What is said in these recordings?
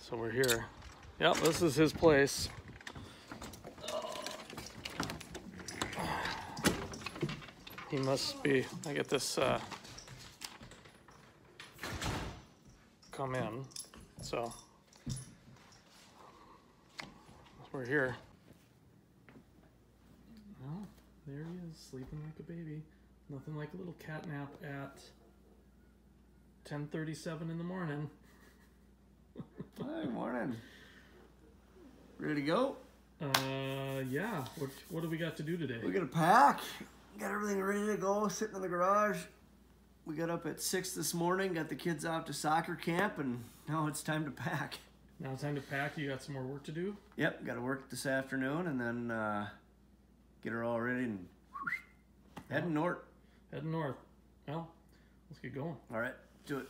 So we're here. Yep, this is his place. He must be, I get this come in, so we're here. Well, there he is, sleeping like a baby. Nothing like a little cat nap at 10:37 in the morning. Hi, morning. Ready to go? Yeah. What do we got to do today? We got to pack. Got everything ready to go, sitting in the garage. We got up at 6 this morning, got the kids off to soccer camp, and now it's time to pack. Now it's time to pack. You got some more work to do? Yep, got to work this afternoon, and then get her all ready and heading north. Heading north. Well, let's get going. All right, do it.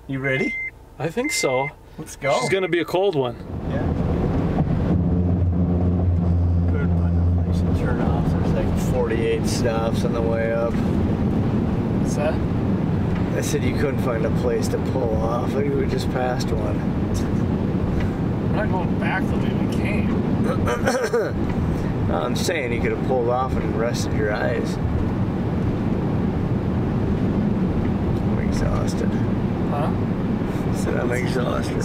You ready? I think so. Let's go. She's gonna be a cold one. Yeah. Could find a place to turn off. There's like 48 stops on the way up. What's that? I said you couldn't find a place to pull off. I think we just passed one. We're not going back the way we came. I'm saying you could have pulled off and rested your eyes. I'm exhausted. Huh? I said I'm exhausted.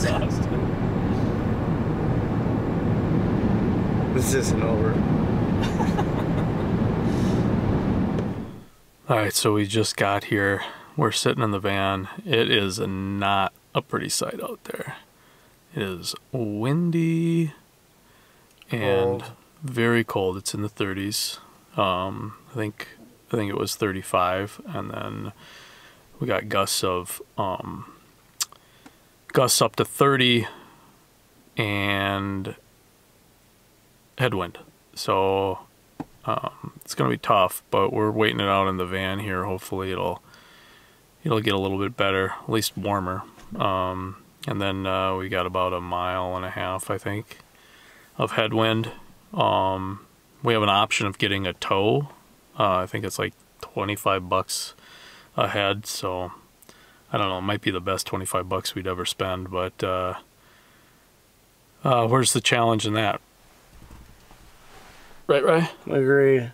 This isn't over. Alright, so we just got here. We're sitting in the van. It is not a pretty sight out there. It is windy and very cold. It's in the 30s. I think it was 35, and then we got gusts of gusts up to 30 and headwind. So it's gonna be tough, but we're waiting it out in the van here. Hopefully it'll get a little bit better, at least warmer. And then we got about 1.5 miles, I think, of headwind. We have an option of getting a tow. I think it's like $25 a head, so I don't know, it might be the best $25 we'd ever spend, but where's the challenge in that? Right? Agreed.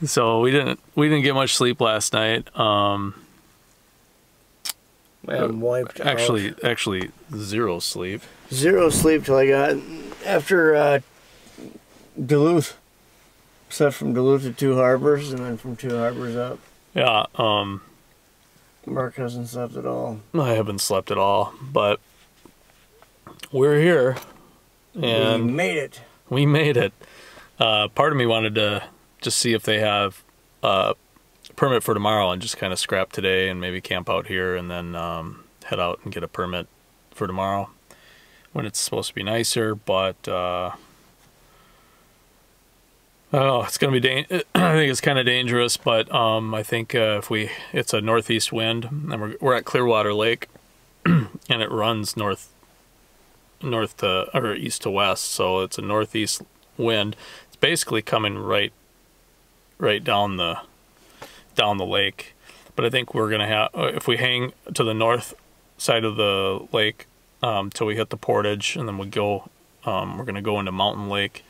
So we didn't get much sleep last night. I'm wiped out. Actually, zero sleep. Zero sleep till I got after Duluth. Except from Duluth to Two Harbors, and then from Two Harbors up. Yeah. Mark hasn't slept at all. I haven't slept at all, but we're here, and we made it. We made it. Part of me wanted to just see if they have a permit for tomorrow and just kind of scrap today and maybe camp out here and then head out and get a permit for tomorrow when it's supposed to be nicer, but I don't know, it's going to be I think it's kind of dangerous, but I think it's a northeast wind, and we're at Clearwater Lake, and it runs north to, or east to west, so it's a northeast wind. It's basically coming right down the lake, but I think we're gonna have, if we hang to the north side of the lake till we hit the portage, and then we're gonna go into Mountain Lake,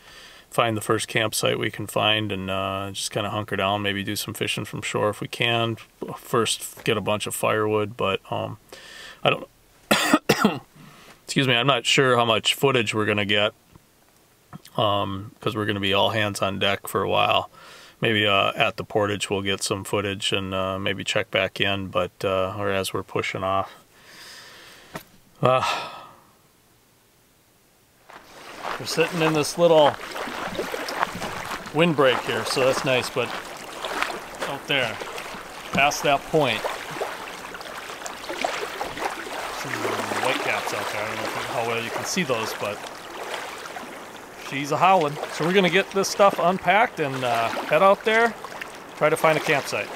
find the first campsite we can find, and just kind of hunker down, maybe do some fishing from shore if we can. First get a bunch of firewood, but I don't excuse me, I'm not sure how much footage we're gonna get, because we're gonna be all hands on deck for a while. Maybe at the portage we'll get some footage and maybe check back in, but or as we're pushing off. We're sitting in this little windbreak here, so that's nice, but out there, past that point, some whitecaps out there. I don't know how well you can see those, but she's a howling. So we're gonna get this stuff unpacked and head out there, try to find a campsite.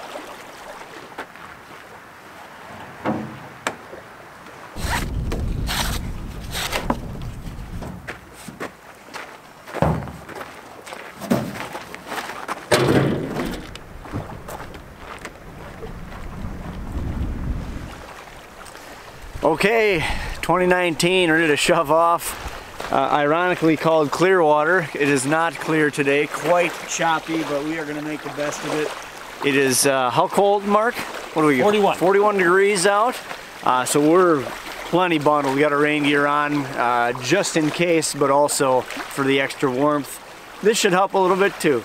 Okay, 2019, ready to shove off. Ironically called Clearwater. It is not clear today, quite choppy, but we are going to make the best of it. It is, how cold, Mark? What do we get? 41. 41 degrees out. So we're plenty bundled. We got our rain gear on just in case, but also for the extra warmth. This should help a little bit too.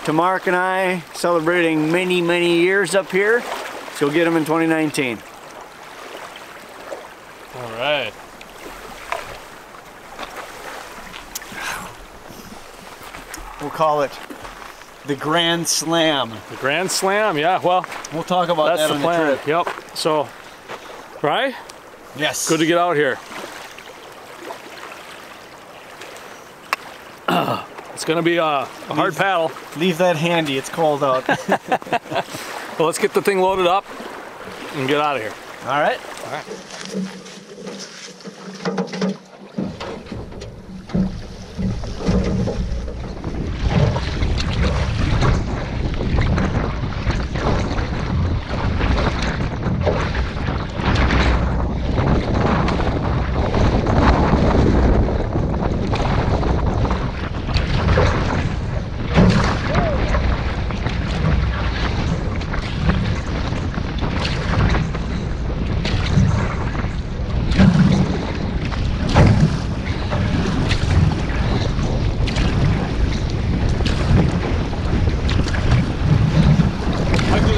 To Mark and I, celebrating many, many years up here. So we'll get them in 2019. All right. We'll call it the Grand Slam. The Grand Slam, yeah, well, We'll talk about that on the trip. Yep. So, right? Yes. Good to get out here. It's gonna be a hard paddle. Leave that handy, it's cold out. Well, let's get the thing loaded up and get out of here. All right. All right.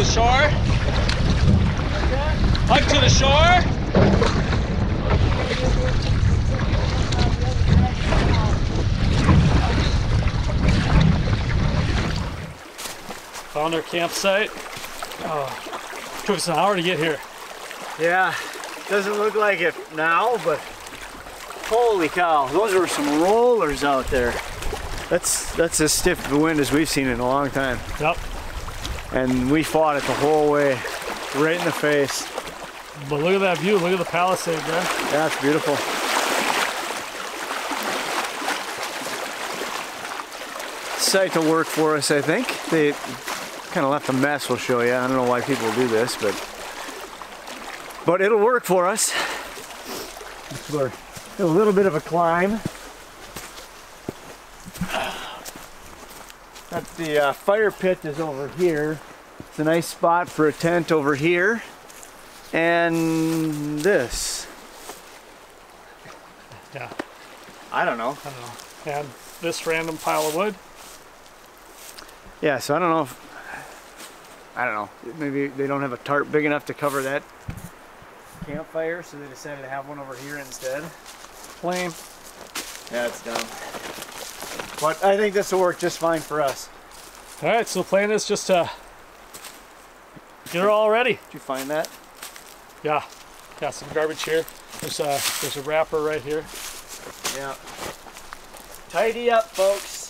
Shore. Hike to the shore. Found our campsite. Oh, took us an hour to get here. Yeah, doesn't look like it now, but holy cow, those were some rollers out there. That's as stiff of a wind as we've seen in a long time. Yep. And we fought it the whole way, right in the face. But look at that view, look at the palisade there. Yeah, it's beautiful. Site will work for us, I think. They kind of left a mess, we'll show you. I don't know why people do this, but it'll work for us. We're a little bit of a climb. The fire pit is over here. It's a nice spot for a tent over here. And this. Yeah. I don't know. And this random pile of wood. Yeah, so I don't know. Maybe they don't have a tarp big enough to cover that campfire, so they decided to have one over here instead. Lame. Yeah, it's dumb. But I think this will work just fine for us. All right, so the plan is just to get her all ready. Did you find that? Yeah, got some garbage here. There's a wrapper right here. Yeah. Tidy up, folks.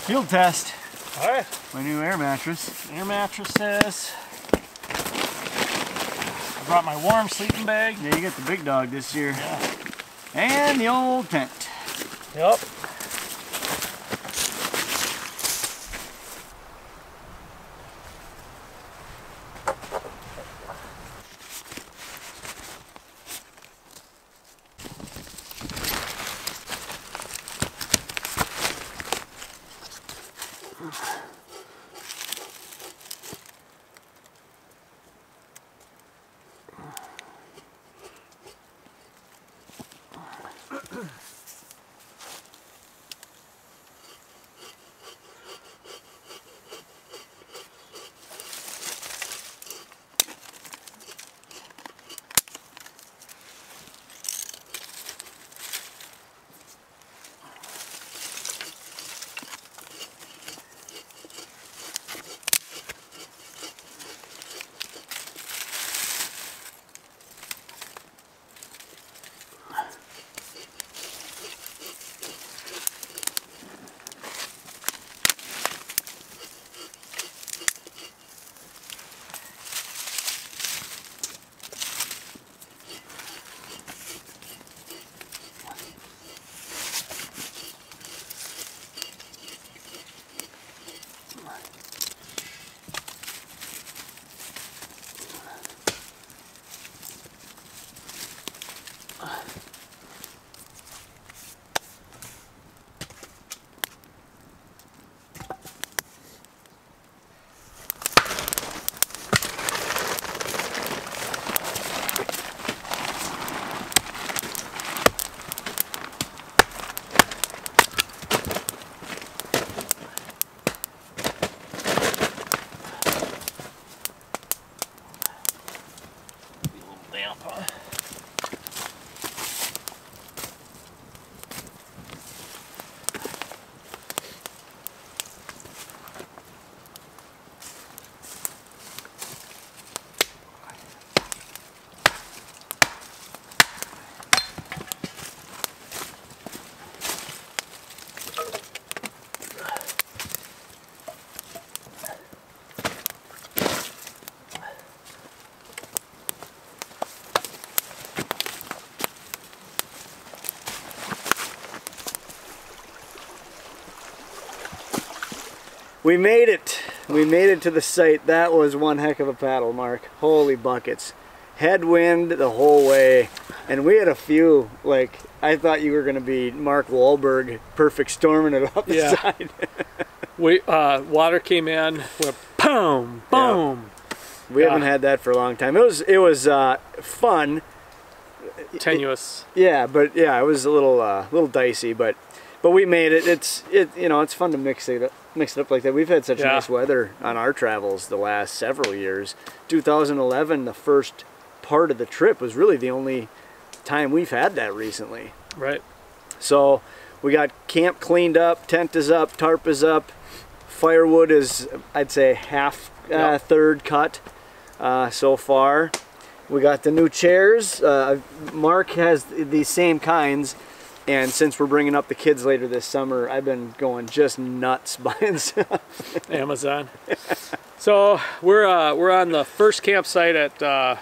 Field test. All right. My new air mattress. Air mattresses. I brought my warm sleeping bag. Yeah, you got the big dog this year. Yeah. And the old tent. Yep. We made it. We made it to the site. That was one heck of a paddle, Mark. Holy buckets. Headwind the whole way. And we had a few, like, I thought you were going to be Mark Wahlberg, perfect storming it off the side. Water came in, went boom, boom. Yep. We haven't had that for a long time. It was fun. Tenuous. Yeah, but yeah, it was a little dicey, but we made it. It's fun to mix it up like that. We've had such nice weather on our travels the last several years. 2011, the first part of the trip, was really the only time we've had that recently. Right. So we got camp cleaned up, tent is up, tarp is up, firewood is, I'd say, half third cut so far. We got the new chairs. Mark has these same kinds, and since we're bringing up the kids later this summer, I've been going just nuts buying stuff. Amazon. So we're on the first campsite at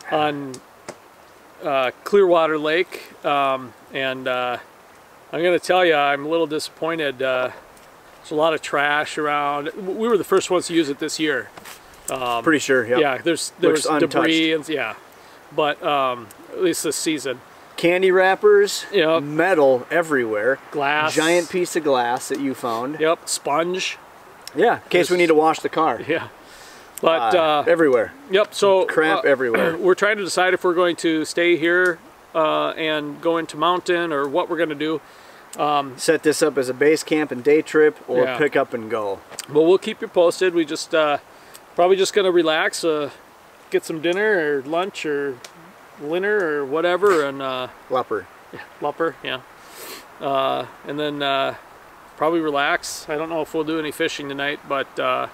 on Clearwater Lake, and I'm going to tell you, I'm a little disappointed. There's a lot of trash around. We were the first ones to use it this year. Pretty sure, yep. Yeah. There's debris and but at least this season. Candy wrappers, metal everywhere. Glass. Giant piece of glass that you found. Yep. Sponge. Yeah, in case we need to wash the car. Yeah. But everywhere. Yep. So crap everywhere. We're trying to decide if we're going to stay here and go into mountain, or what we're going to do. Set this up as a base camp and day trip, or pick up and go. But we'll keep you posted. We just probably just going to relax, get some dinner or lunch or dinner or whatever, and Lupper. Lupper, yeah. And then probably relax. I don't know if we'll do any fishing tonight, but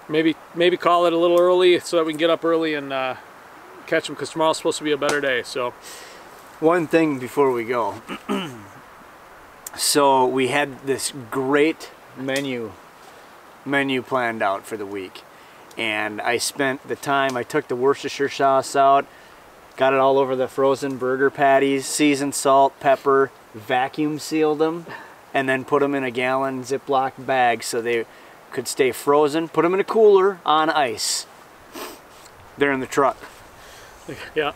maybe call it a little early so that we can get up early and catch them, because tomorrow's supposed to be a better day. So one thing before we go. So we had this great menu planned out for the week, and I spent the time, I took the Worcestershire sauce out, got it all over the frozen burger patties, seasoned salt, pepper, vacuum sealed them, and then put them in a gallon Ziploc bag so they could stay frozen. Put them in a cooler on ice. They're in the truck. Yeah.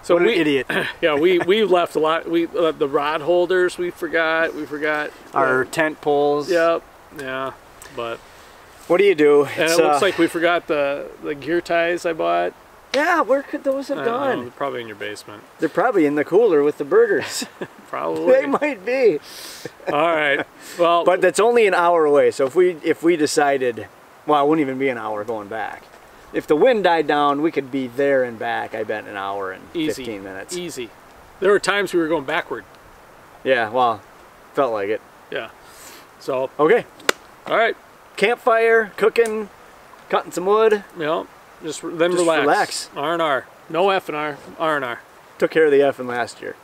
So what an idiot. Yeah, we left a lot. We the rod holders we forgot. Our tent poles. Yep. Yeah. But what do you do? And it looks like we forgot the gear ties I bought. Yeah, where could those have gone? They're probably in your basement. They're probably in the cooler with the burgers. Probably. They might be. All right. Well, but that's only an hour away. So if we decided, well, it wouldn't even be an hour going back. If the wind died down, we could be there and back, I bet, in an hour and 15 minutes. Easy. There were times we were going backward. Yeah, well, felt like it. Yeah. So. Okay. All right. Campfire, cooking, cutting some wood. Yeah. Just relax. R&R. No F&R. R&R. Took care of the F in last year.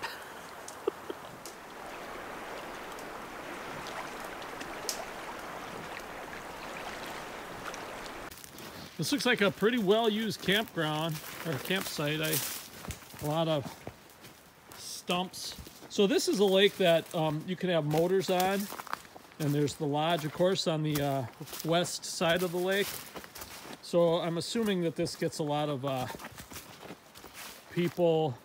This looks like a pretty well-used campground or campsite. A lot of stumps. So this is a lake that you can have motors on, and there's the lodge, of course, on the west side of the lake. So I'm assuming that this gets a lot of people.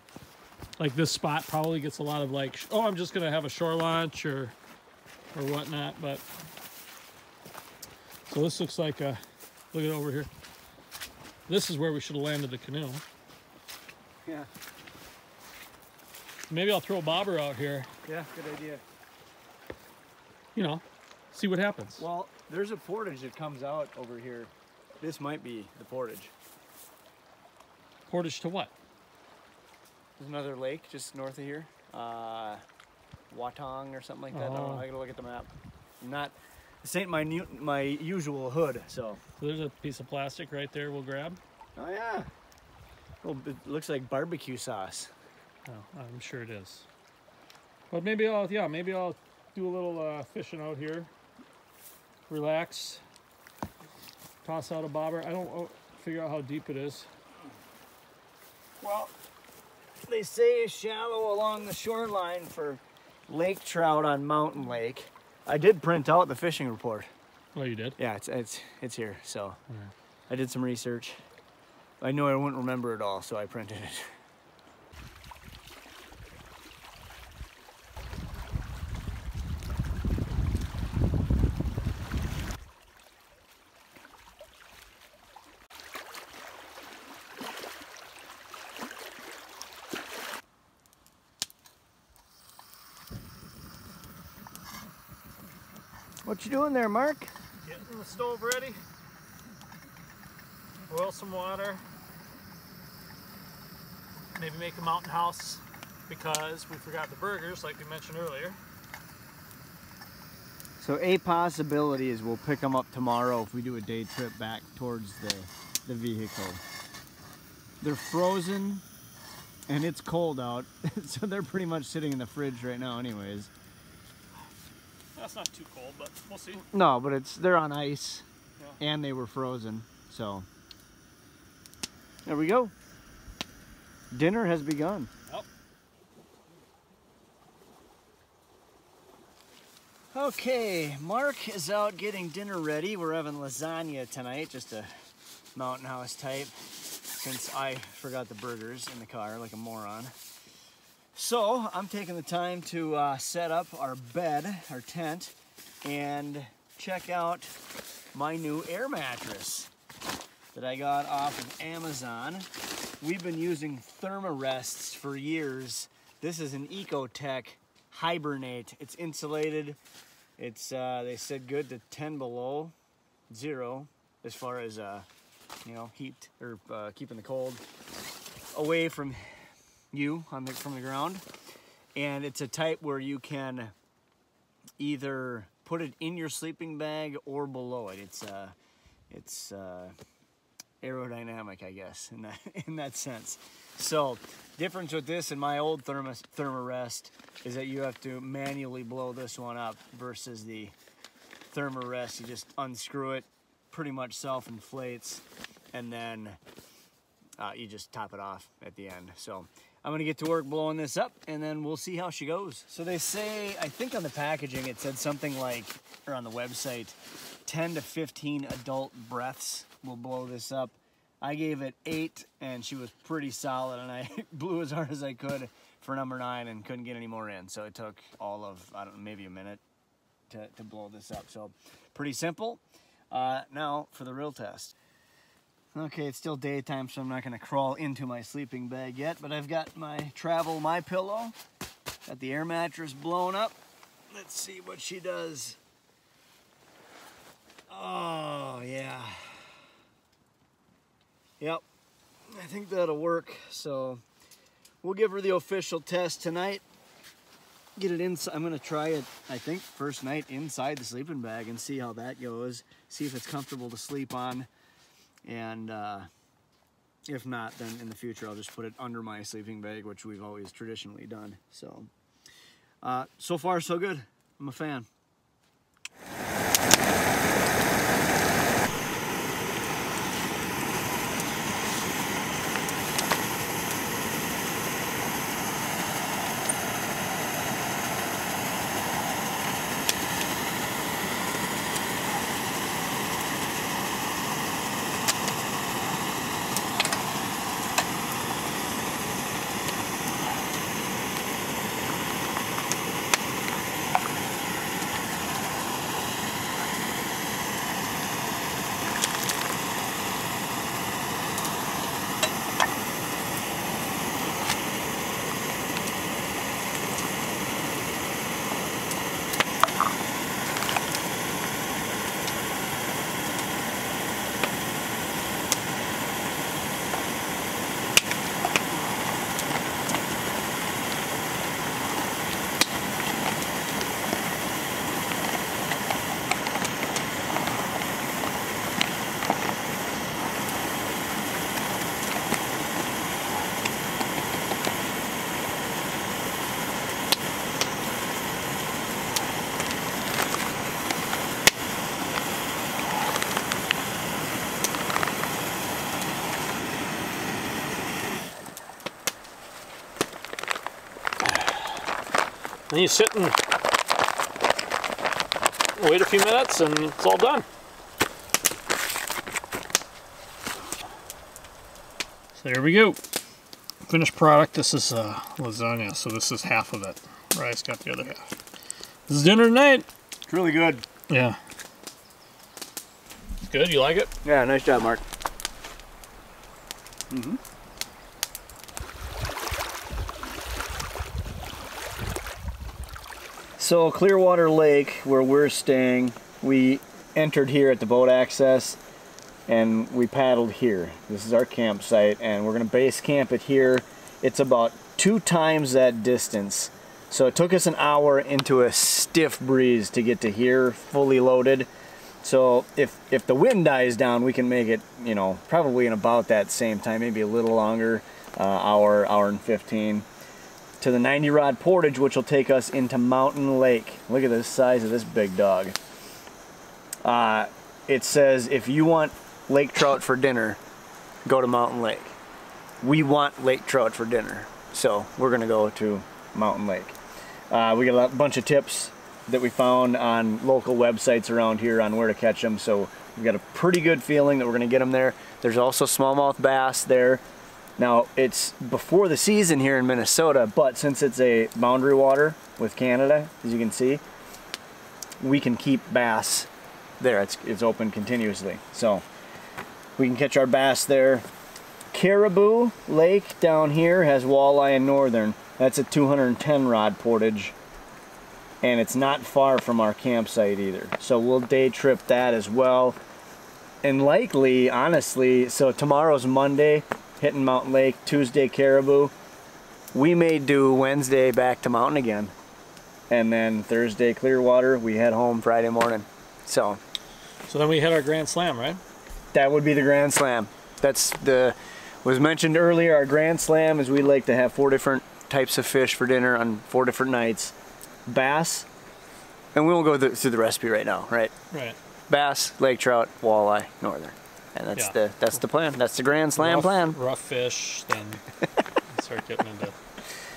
Like this spot probably gets a lot of like, oh, I'm just gonna have a shore launch or whatnot. But so this looks like a. Look at it over here. This is where we should have landed the canoe. Yeah. Maybe I'll throw a bobber out here. Yeah, good idea. You know, see what happens. Well, there's a portage that comes out over here. This might be the portage. Portage to what? There's another lake just north of here. Watong or something like that. Oh. I don't know. I gotta look at the map. This ain't my usual hood, so. There's a piece of plastic right there we'll grab. Oh yeah. Well, it looks like barbecue sauce. Oh, I'm sure it is. But maybe I'll do a little fishing out here. Relax. Toss out a bobber. I don't figure out how deep it is. Well, they say it's shallow along the shoreline for lake trout on Mountain Lake. I did print out the fishing report. Oh, you did? Yeah, it's here. So I did some research. I know I wouldn't remember it all, so I printed it. What you doing there, Mark? Getting the stove ready. Boil some water. Maybe make a mountain house because we forgot the burgers like we mentioned earlier. So a possibility is we'll pick them up tomorrow if we do a day trip back towards the vehicle. They're frozen and it's cold out, so they're pretty much sitting in the fridge right now anyways. That's not too cold, but we'll see. No, but they're on ice, Yeah. and they were frozen, so there we go. Dinner has begun. Yep. Okay, Mark is out getting dinner ready. We're having lasagna tonight, just a mountain house type, since I forgot the burgers in the car like a moron. So I'm taking the time to set up our bed, our tent, and check out my new air mattress that I got off of Amazon. We've been using Thermarests for years. This is an Ecotech Hibernate. It's insulated. It's they said good to 10 below zero as far as you know, heat or keeping the cold away from you from the ground. And it's a type where you can either put it in your sleeping bag or below it. It's aerodynamic, I guess, in that sense. So difference with this and my old Thermarest is that you have to manually blow this one up versus the Thermarest. You just unscrew it, pretty much self-inflates, and then you just top it off at the end. So I'm gonna get to work blowing this up and then we'll see how she goes. So they say, I think on the packaging it said something like, or on the website, 10 to 15 adult breaths will blow this up. I gave it 8 and she was pretty solid, and I blew as hard as I could for number 9 and couldn't get any more in. So it took all of, I don't know, maybe a minute to blow this up. So pretty simple. Now for the real test. Okay, it's still daytime, so I'm not going to crawl into my sleeping bag yet, but I've got my travel my pillow, got the air mattress blown up. Let's see what she does. Oh, yeah. Yep, I think that'll work. So we'll give her the official test tonight. Get it inside. I'm going to try it, I think, first night inside the sleeping bag and see how that goes. See if it's comfortable to sleep on. And if not, then in the future I'll just put it under my sleeping bag, which we've always traditionally done. So, so far so good. I'm a fan. Then you sit and wait a few minutes, and it's all done. So there we go. Finished product. This is lasagna, so this is half of it. Rice got the other half. This is dinner tonight. It's really good. Yeah. It's good. You like it? Yeah, nice job, Mark. Mm-hmm. So Clearwater Lake, where we're staying, we entered here at the boat access and we paddled here. This is our campsite and we're gonna base camp it here. It's about 2 times that distance. So it took us an hour into a stiff breeze to get to here, fully loaded. So if the wind dies down, we can make it, you know, probably in about that same time, maybe a little longer, hour and 15. To the 90 rod portage, which will take us into Mountain Lake. Look at the size of this big dog. It says if you want lake trout for dinner, go to Mountain Lake. We want lake trout for dinner, so we're gonna go to Mountain Lake. We got a bunch of tips that we found on local websites around here on where to catch them, so we've got a pretty good feeling that we're gonna get them there. There's also smallmouth bass there. Now, it's before the season here in Minnesota, but since it's a boundary water with Canada, as you can see, we can keep bass there. It's open continuously, so we can catch our bass there. Caribou Lake down here has walleye and northern. That's a 210 rod portage, and it's not far from our campsite either. So we'll day trip that as well. And likely, honestly, so tomorrow's Monday, hitting Mountain Lake, Tuesday Caribou. We may do Wednesday back to Mountain again. And then Thursday Clearwater, we head home Friday morning. So then we hit our Grand Slam, right? that would be the Grand Slam. That's was mentioned earlier, our Grand Slam is we like to have 4 different types of fish for dinner on 4 different nights. Bass, and we won't go through the recipe right now, right? Right. Bass, lake trout, walleye, northern. And that's the plan. That's the Grand Slam plan. Rough fish, then start getting into...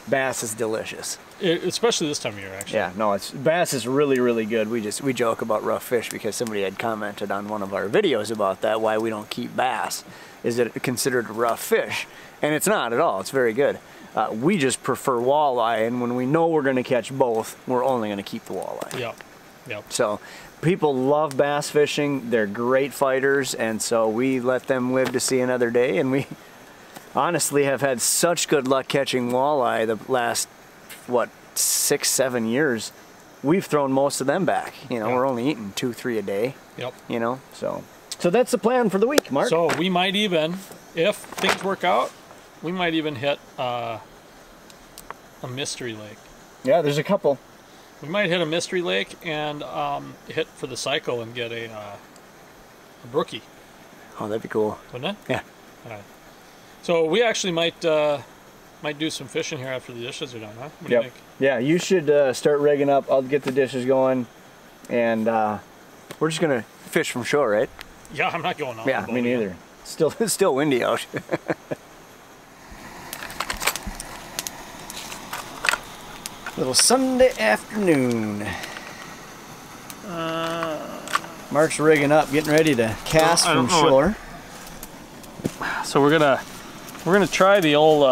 Bass is delicious. Especially this time of year, actually. Yeah, no, bass is really, really good. We joke about rough fish because somebody had commented on one of our videos about that, why we don't keep bass. Is it considered rough fish? And it's not at all. It's very good. We just prefer walleye, and when we know we're going to catch both, we're only going to keep the walleye. Yep. So people love bass fishing. They're great fighters, and so we let them live to see another day, and we honestly have had such good luck catching walleye the last, 6-7 years. We've thrown most of them back. You know, we're only eating 2-3 a day. Yep. You know, so that's the plan for the week, Mark. So we might even, if things work out, we might even hit a mystery lake. Yeah, there's a couple. We might hit a mystery lake and hit for the cycle and get a brookie. Oh, that'd be cool. Wouldn't it? Yeah. All right. So we actually might do some fishing here after the dishes are done, huh? What do you think? Yeah, you should start rigging up. I'll get the dishes going, and we're just gonna fish from shore, right? Yeah, I'm not going on. Yeah, me neither. It's still windy out. Little Sunday afternoon. Mark's rigging up, getting ready to cast from shore. So we're gonna try the old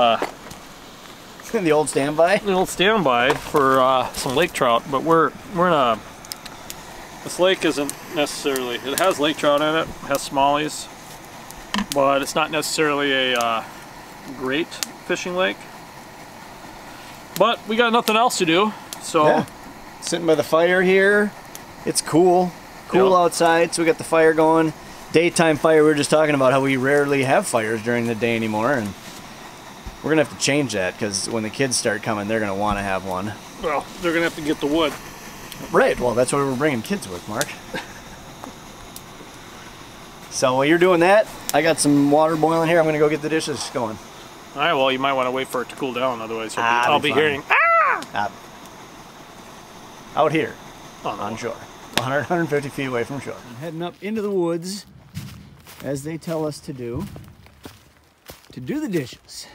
the old standby. The old standby for some lake trout, but we're in a. This lake isn't necessarily. It has lake trout in it. It has smallies, but it's not necessarily a great fishing lake. But we got nothing else to do, so yeah. Sitting by the fire here. It's cool outside, so we got the fire going. Daytime fire. We were just talking about how we rarely have fires during the day anymore, and we're gonna have to change that because when the kids start coming, they're gonna want to have one. Well, they're gonna have to get the wood. Right. Well, that's what we're bringing kids with, Mark. So while you're doing that, I got some water boiling here. I'm gonna go get the dishes going. All right. Well, you might want to wait for it to cool down, otherwise I'll be hearing out here on shore, 150 feet away from shore. I'm heading up into the woods, as they tell us to do the dishes.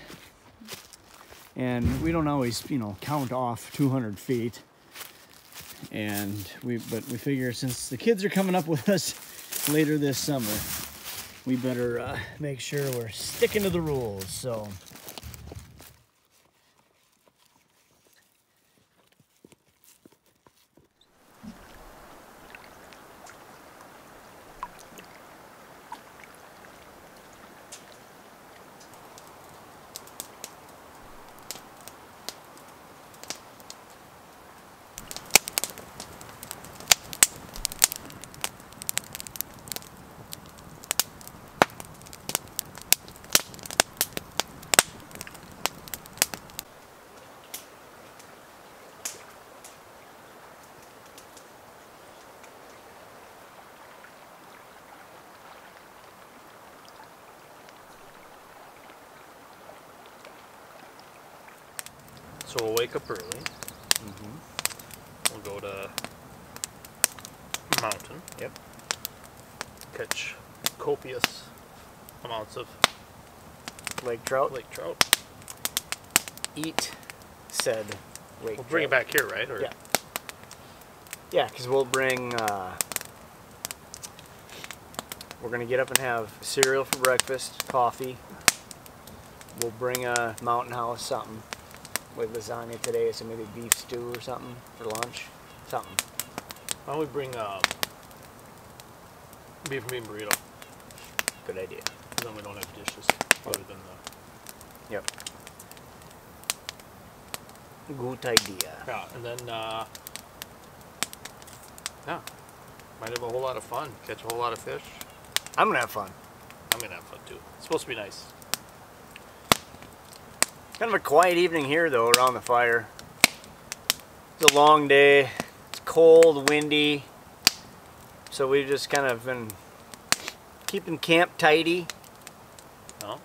And we don't always, count off 200 feet. And we figure since the kids are coming up with us later this summer, we better make sure we're sticking to the rules. So. So we'll wake up early. We'll go to mountain. Yep. Catch copious amounts of Lake trout. Eat said lake We'll bring it trout. back here, right? Or Yeah. Yeah, because we'll bring. We're gonna get up and have cereal for breakfast, coffee. We'll bring a Mountain House something with lasagna today, so maybe beef stew or something for lunch. Something. Why don't we bring beef and bean burrito? Good idea. Then we don't have dishes other than the. Yep. Good idea. Yeah, and then yeah, might have a whole lot of fun. Catch a whole lot of fish. I'm gonna have fun. I'm gonna have fun too. It's supposed to be nice. Kind of a quiet evening here though, around the fire. It's a long day. It's cold, windy. So we've just kind of been keeping camp tidy. No.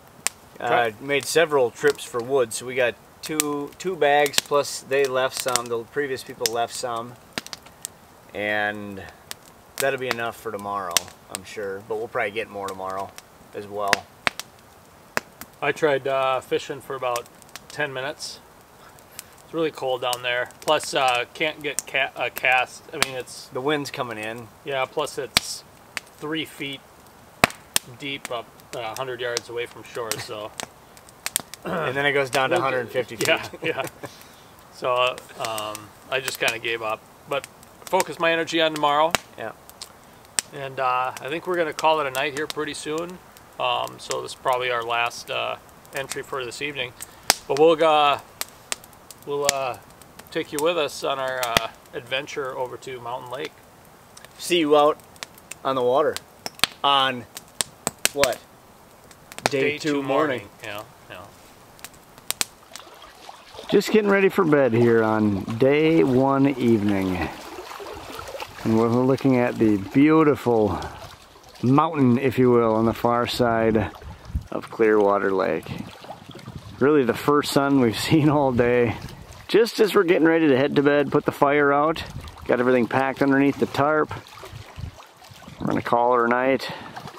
Made several trips for wood, so we got two bags plus they left some. The previous people left some, and that'll be enough for tomorrow, I'm sure. But we'll probably get more tomorrow as well. I tried fishing for about 10 minutes. It's really cold down there. Plus, can't get a cast. I mean, it's The wind's coming in. yeah. Plus, it's 3 feet deep up 100 yards away from shore. So And then it goes down to 150 feet. yeah. So I just kind of gave up, but focus my energy on tomorrow. Yeah. And I think we're gonna call it a night here pretty soon. So this is probably our last entry for this evening. But we'll take you with us on our adventure over to Mountain Lake. See you out on the water on what? Day two morning. Yeah. Just getting ready for bed here on day one evening. And we're looking at the beautiful mountain, if you will, on the far side of Clearwater Lake. Really the first sun we've seen all day. Just as we're getting ready to head to bed, put the fire out, got everything packed underneath the tarp. We're gonna call her a night.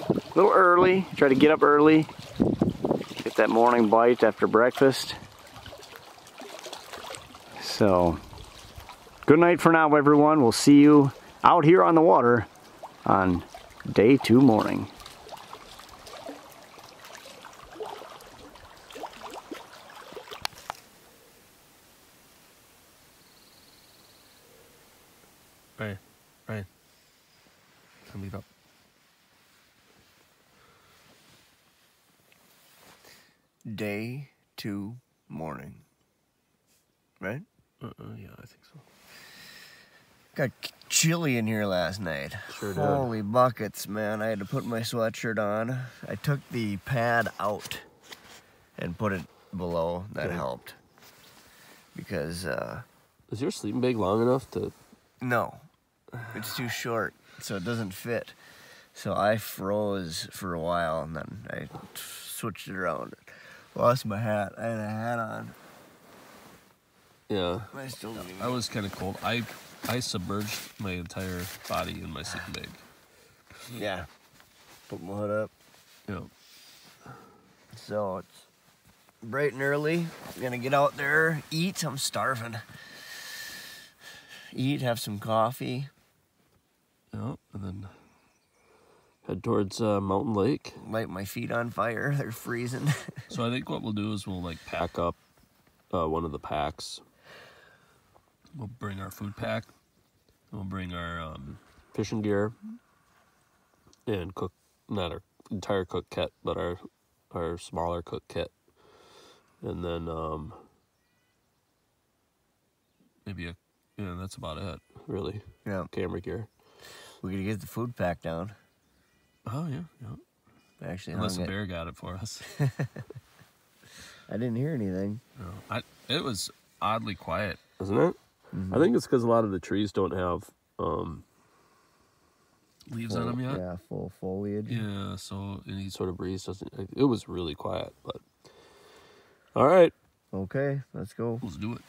A little early, try to get up early, get that morning bite after breakfast. So, good night for now, everyone. We'll see you out here on the water on day two morning. Ryan, come leave up. Day two morning. Right? Yeah, I think so. Got chilly in here last night. Sure did. Holy buckets, man. I had to put my sweatshirt on. I took the pad out and put it below. That helped. Because, Is your sleeping bag long enough to... no. It's too short, so it doesn't fit. So I froze for a while, and then I switched it around. Lost my hat. I had a hat on. Yeah. I still don't even... I was kind of cold. I submerged my entire body in my sleeping bag. Yeah. Put my hood up. Yeah. So it's bright and early. I'm gonna get out there, eat. I'm starving. eat, have some coffee. Yep, and then head towards Mountain Lake. Light my feet on fire. They're freezing. So I think what we'll do is we'll like pack up one of the packs. We'll bring our food pack. We'll bring our fishing gear and cook, not our entire cook kit, but our smaller cook kit. And then maybe that's about it, really. Yeah. Camera gear. We're gonna get the food pack down. Oh yeah. Actually, unless the bear got it for us. I didn't hear anything. No, it was oddly quiet, isn't it? Mm-hmm. I think it's because a lot of the trees don't have leaves on them yet. Yeah, full foliage. Yeah, so any sort of breeze doesn't. It was really quiet, but all right. Okay, let's go. Let's do it.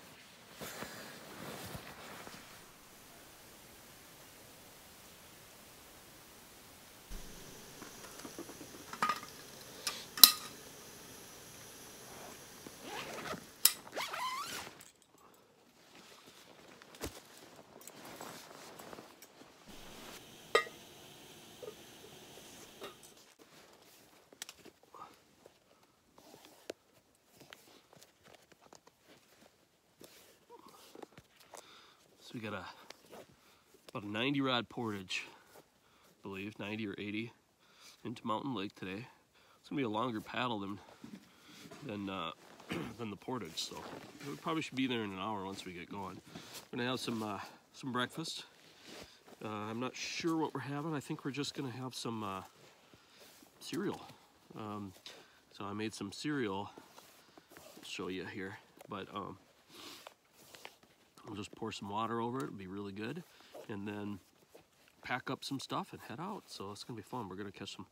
So we got about a 90 rod portage, I believe, 90 or 80, into Mountain Lake today. It's gonna be a longer paddle than the portage, so we probably should be there in an hour once we get going. We're gonna have some breakfast. I'm not sure what we're having. I think we're just gonna have some cereal. So I made some cereal. I'll show you here, but we'll just pour some water over it. It'll be really good, and then pack up some stuff and head out. So it's gonna be fun. We're gonna catch some.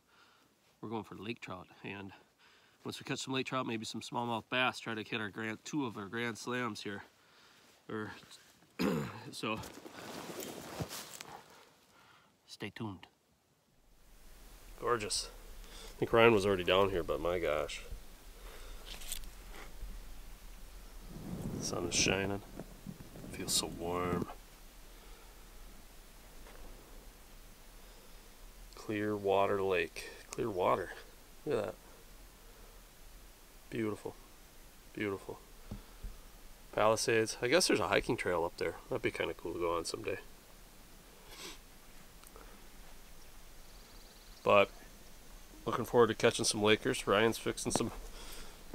We're going for lake trout, and once we catch some lake trout, maybe some smallmouth bass. Try to hit our two of our grand slams here. So stay tuned. Gorgeous. I think Ryan was already down here, but my gosh, the sun is shining. Feels so warm. Clear water lake. Clear water. Look at that. Beautiful. Beautiful. Palisades. I guess there's a hiking trail up there. That'd be kind of cool to go on someday. But looking forward to catching some Lakers. Ryan's fixing some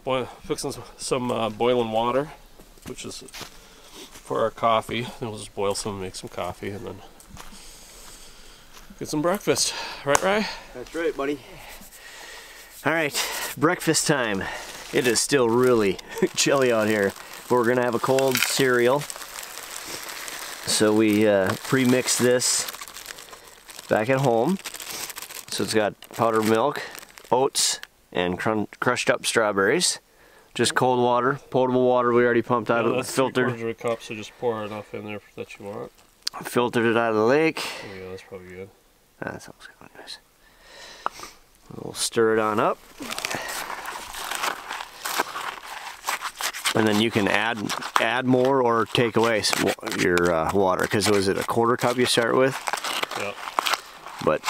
boiling water, which is for our coffee. And we'll just boil some and make some coffee and then get some breakfast. Right, Ryan? That's right, buddy. All right, breakfast time. It is still really chilly out here, but we're gonna have a cold cereal. So we pre-mixed this back at home. So it's got powdered milk, oats, and crushed up strawberries. Just cold water, potable water we already pumped out of the filter. 3/4 of a cup, so just pour enough in there that you want. Filtered it out of the lake. Yeah, that's probably good. That sounds kind of nice. We'll stir it on up. And then you can add more or take away your water, because was it a 1/4 cup you start with? Yeah. But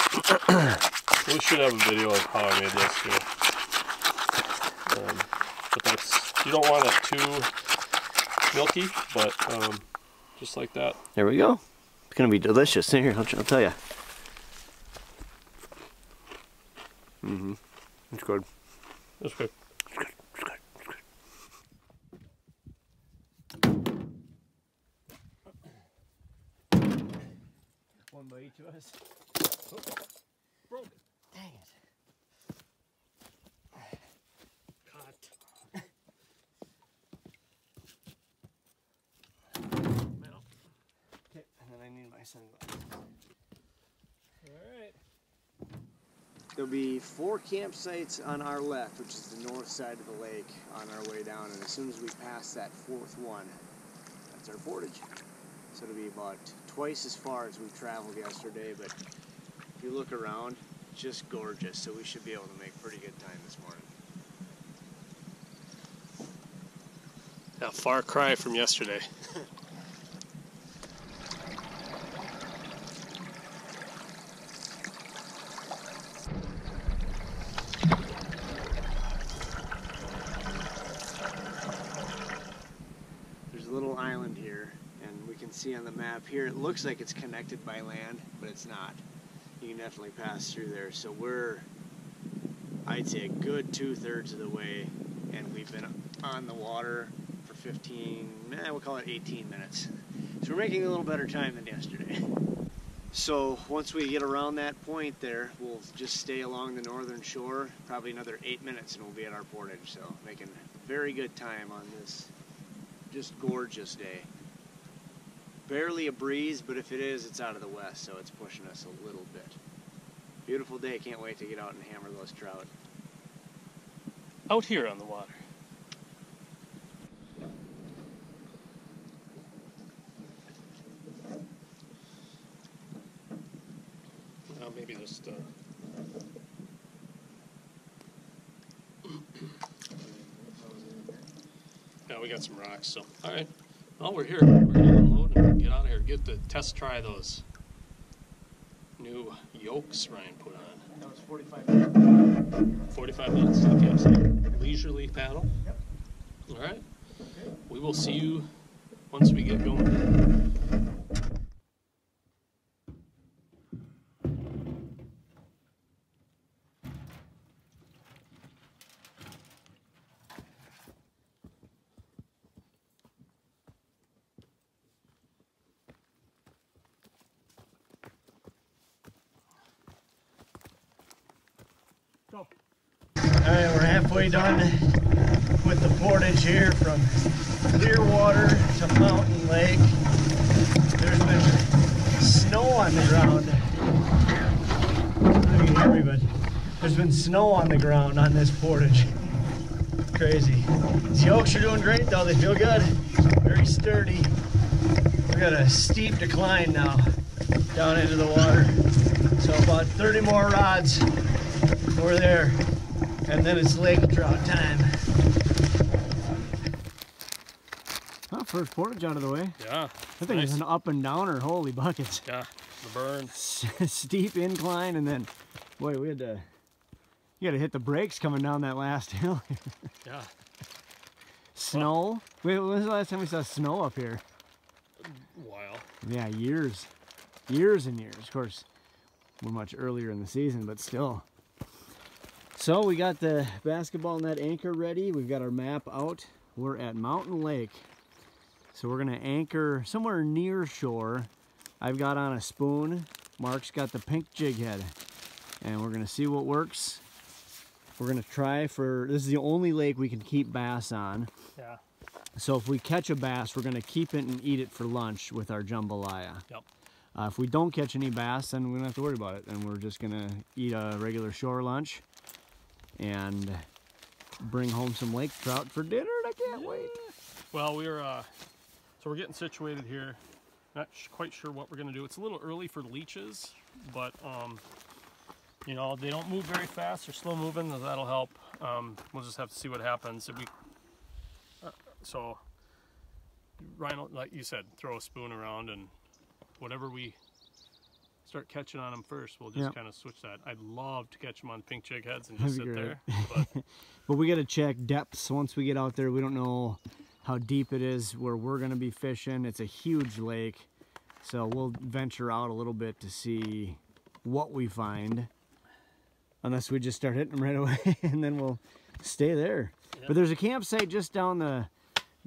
we should have a video of how I made this too. But you don't want it too milky, but just like that. There we go. It's gonna be delicious. Here, I'll tell you. It's good. It's good. One by each of us. Oh, broke. Dang it. Cut. Okay, and then I need my sunglasses. Alright. There'll be 4 campsites on our left, which is the north side of the lake, on our way down, and as soon as we pass that 4th one, that's our portage. So it'll be about twice as far as we traveled yesterday, but if you look around, just gorgeous, so we should be able to make pretty good time this morning. A far cry from yesterday. see on the map here, it looks like it's connected by land, but it's not. You can definitely pass through there. So we're, I'd say, a good 2/3 of the way, and we've been on the water for 15, we'll call it 18 minutes. So we're making a little better time than yesterday. So once we get around that point there, we'll just stay along the northern shore, probably another 8 minutes, and we'll be at our portage. So making very good time on this just gorgeous day. Barely a breeze, but if it is, it's out of the west, so it's pushing us a little bit. Beautiful day, can't wait to get out and hammer those trout. Out here on the water. Well, maybe just yeah, we got some rocks, so all right. Well, we're here. We're gonna unload and get out of here. Get to test try those new yolks Ryan put on. That was 45 minutes. 45 minutes to the campsite. Leisurely paddle. Yep. All right. Okay. We will see you once we get going. Alright, we're halfway done with the portage here from Clearwater to Mountain Lake. There's been snow on the ground. I don't know if you can hear me, but there's been snow on the ground on this portage. Crazy. These yolks are doing great though, they feel good. Very sturdy. We got a steep decline now down into the water. So about 30 more rods, we're there. And then it's lake trout time. Well, first portage out of the way. Yeah. I think it's an up and downer. Holy buckets. Yeah, the burn. Steep incline, and then, boy, we had to. You had to hit the brakes coming down that last hill. Yeah. Snow. Wait, when was the last time we saw snow up here? A while. Yeah, years, years and years. Of course, we're much earlier in the season, but still. So we got the basketball net anchor ready. We've got our map out. We're at Mountain Lake. So we're gonna anchor somewhere near shore. I've got on a spoon. Mark's got the pink jig head. And we're gonna see what works. We're gonna try for, this is the only lake we can keep bass on. Yeah. So if we catch a bass, we're gonna keep it and eat it for lunch with our jambalaya. Yep. If we don't catch any bass, then we don't have to worry about it. And we're just gonna eat a regular shore lunch and bring home some lake trout for dinner. I can't wait. Well, so we're getting situated here. Not quite sure what we're gonna do. It's a little early for leeches, but you know, they don't move very fast. They're slow moving, so that'll help. We'll just have to see what happens. So Ryan, like you said, throw a spoon around, and whatever we start catching on them first, we'll just kind of switch that. I'd love to catch them on pink jig heads and just sit there. But we got to check depths once we get out there. We don't know how deep it is where we're going to be fishing. It's a huge lake, so we'll venture out a little bit to see what we find, unless we just start hitting them right away and then we'll stay there. But there's a campsite just on the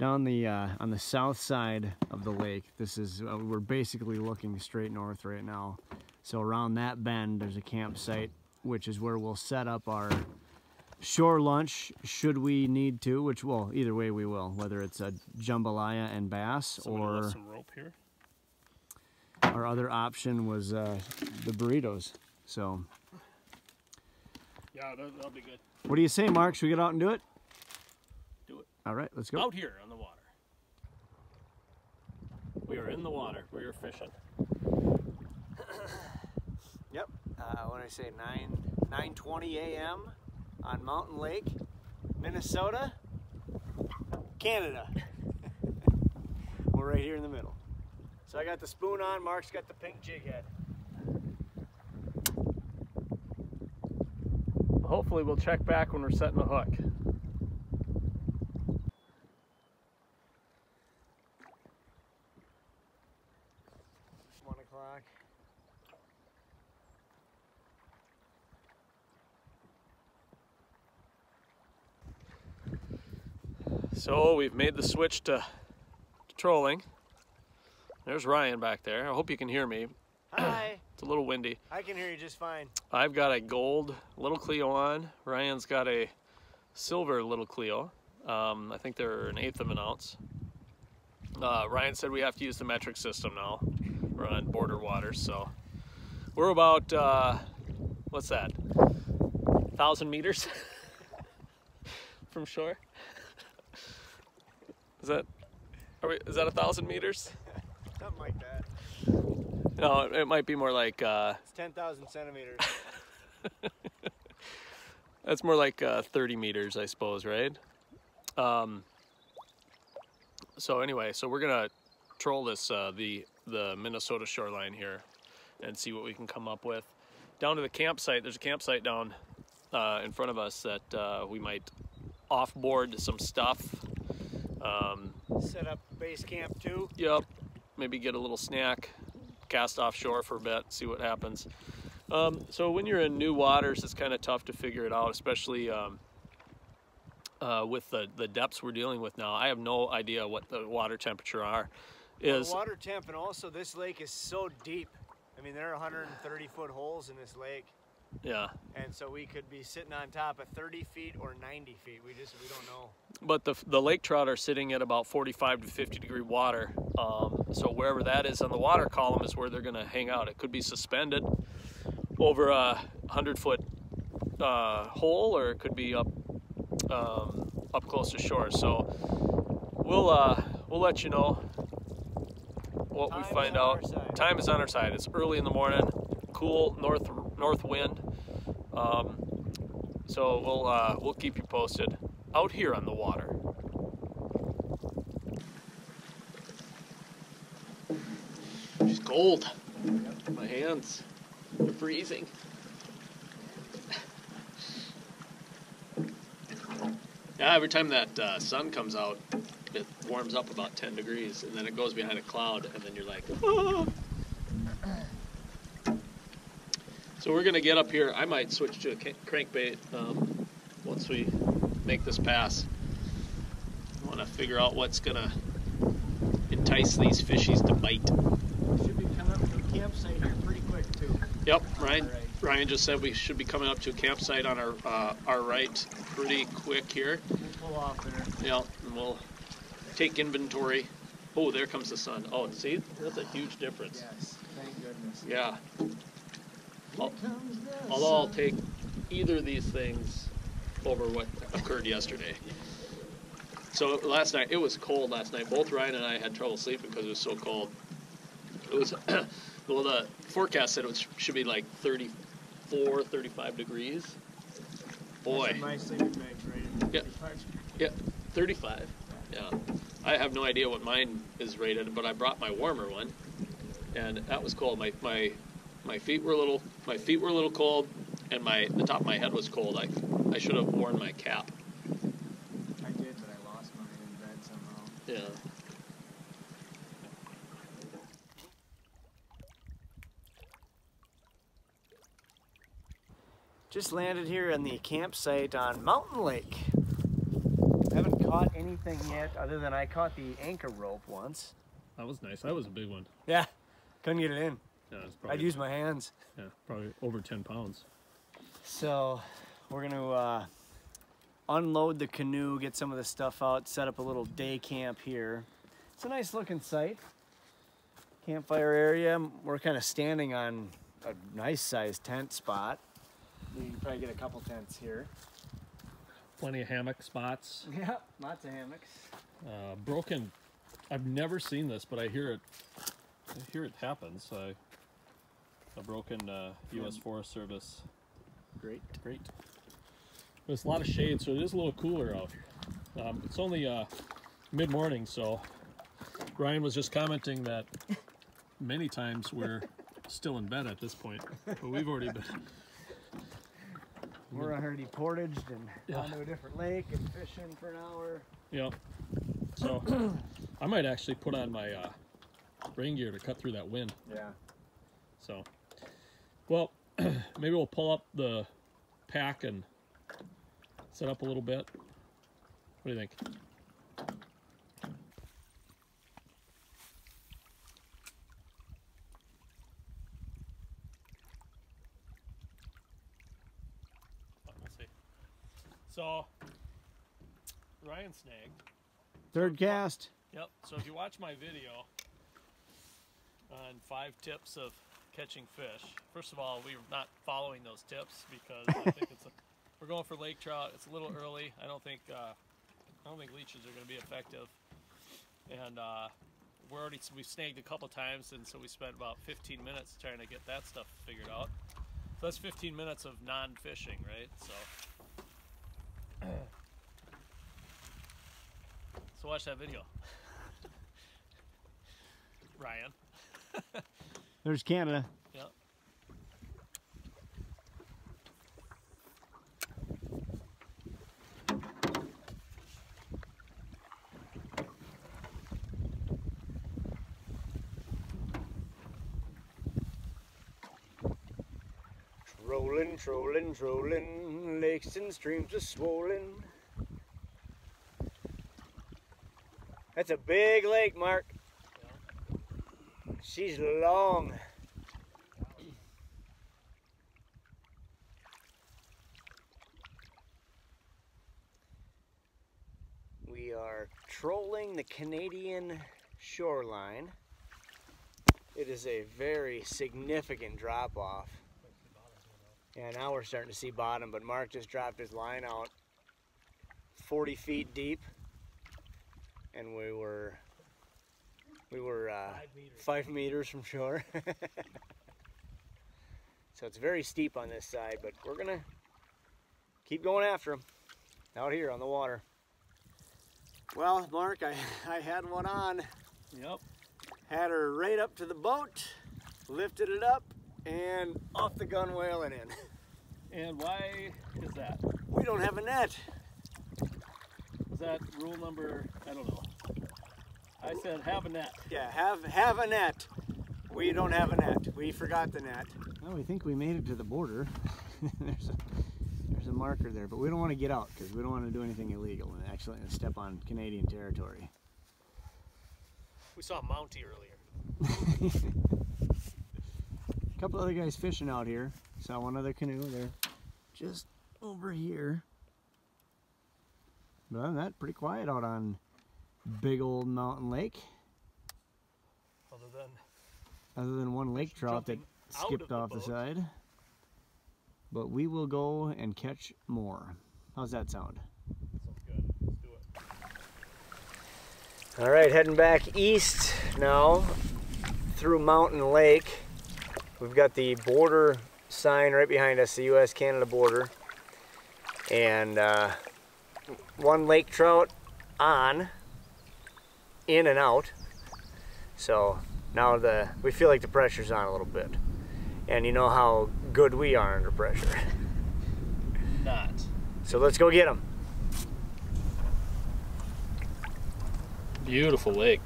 on the south side of the lake. This is we're basically looking straight north right now. So around that bend there's a campsite, which is where we'll set up our shore lunch should we need to, which, well, either way we will, whether it's a jambalaya and bass. Somebody or left some rope here. Our other option was the burritos. So yeah, that'll be good. what do you say, Mark? Should we get out and do it? Do it. All right, let's go. Out here on the water. We are in the water. We are fishing. Yep. What did I say? 9:20 a.m. on Mountain Lake, Minnesota, Canada. We're right here in the middle. So I got the spoon on. Mark's got the pink jig head. Hopefully we'll check back when we're setting the hook. So we've made the switch to trolling. There's Ryan back there. I hope you can hear me. Hi. It's a little windy. I can hear you just fine. I've got a gold little Clio on. Ryan's got a silver little Clio. I think they're an eighth of an ounce. Ryan said we have to use the metric system now. We're on border waters, so we're about what's that? 1,000 meters from shore. Is that 1,000 meters? Something like that. No, it might be more like It's 10,000 centimeters. that's more like 30 meters, I suppose, right? So anyway, so we're gonna troll this the Minnesota shoreline here and see what we can come up with. Down to the campsite, there's a campsite down in front of us that we might offboard some stuff. Set up base camp too. Yep, maybe get a little snack, cast offshore for a bit, see what happens. So when you're in new waters, it's kind of tough to figure it out, especially with the depths we're dealing with now. I have no idea what the water temperature is. The water temp, and also this lake is so deep. I mean, there are 130-foot holes in this lake. Yeah. And so we could be sitting on top of 30 feet or 90 feet. We don't know. But the lake trout are sitting at about 45 to 50 degree water. So wherever that is on the water column is where they're going to hang out. It could be suspended over a 100-foot hole, or it could be up close to shore. So we'll let you know what we find out. Time is on our side. It's early in the morning, cool north wind. So we'll keep you posted out here on the water. She's cold. My hands are freezing. Yeah, every time that sun comes out, it warms up about 10 degrees, and then it goes behind a cloud, and then you're like, ah. So we're gonna get up here. I might switch to a crankbait once we make this pass. I want to figure out what's gonna entice these fishies to bite. We should be coming up to the campsite here pretty quick too. Yep, Ryan just said we should be coming up to a campsite on our right pretty quick here. We'll pull off there. Yeah, and we'll take inventory. Oh, there comes the sun. Oh, see, that's a huge difference. Yes, thank goodness. Yeah. Although I'll take either of these things over what occurred yesterday. So last night, it was cold last night. Both Ryan and I had trouble sleeping because it was so cold. It was, well, the forecast said it should be like 34, 35 degrees. Boy. That's my sleeping bag's rated. Yeah. Yeah, 35. Yeah. I have no idea what mine is rated, but I brought my warmer one, and that was cold. My feet were a little cold, and the top of my head was cold. I should have worn my cap. I did, but I lost mine in bed somehow. Yeah. Just landed here on the campsite on Mountain Lake. Haven't caught anything yet, other than I caught the anchor rope once. That was nice. That was a big one. Yeah, couldn't get it in. Yeah, it's probably, I'd use my hands. Yeah, probably over 10 pounds. So we're gonna unload the canoe, get some of the stuff out, set up a little day camp here. It's a nice looking site. Campfire area. We're kind of standing on a nice sized tent spot. We can probably get a couple tents here. Plenty of hammock spots. Yeah, lots of hammocks. Broken. I've never seen this, but I hear it happens. A broken U.S. Forest Service. Great. There's a lot of shade, so it is a little cooler out here. It's only mid-morning, so Ryan was just commenting that many times we're still in bed at this point, but we've already been. We're already portaged and onto a different lake and fishing for an hour. Yeah. So I might actually put on my rain gear to cut through that wind. Yeah. So, well, maybe we'll pull up the pack and set up a little bit. What do you think? So, Ryan snagged. Third cast. Yep. So if you watch my video on 5 tips of catching fish, first of all, we're not following those tips because I think we're going for lake trout. It's a little early. I don't think leeches are going to be effective, and we've snagged a couple times, and so we spent about 15 minutes trying to get that stuff figured out. So that's 15 minutes of non-fishing, right? So watch that video. Ryan. There's Canada. Yep. Trolling, trolling, trolling, lakes and streams are swollen. That's a big lake, Mark. Yeah. She's long. We are trolling the Canadian shoreline. It is a very significant drop off. Yeah, now we're starting to see bottom, but Mark just dropped his line out 40 feet deep, and we were 5 meters from shore. So it's very steep on this side, but we're gonna keep going after them out here on the water. Well, Mark, I had one on. Yep. Had her right up to the boat, lifted it up, and off the gunwale and in. And why is that? We don't have a net. Is that rule number, I don't know. I said have a net. Yeah, have a net. We don't have a net. We forgot the net. Well, we think we made it to the border. There's a marker there, but we don't want to get out because we don't want to do anything illegal and actually step on Canadian territory. We saw a Mountie earlier. A couple other guys fishing out here. Saw one other canoe. They're just over here. But other than that, pretty quiet out on big old mountain lake. Other than one lake trout that skipped off the side. But we will go and catch more. How's that sound? Sounds good. Let's do it. All right, heading back east now through Mountain Lake. We've got the border sign right behind us, the U.S.-Canada border. And one lake trout on, in and out. So now we feel like the pressure's on a little bit. And you know how good we are under pressure. Not. So let's go get them. Beautiful lake.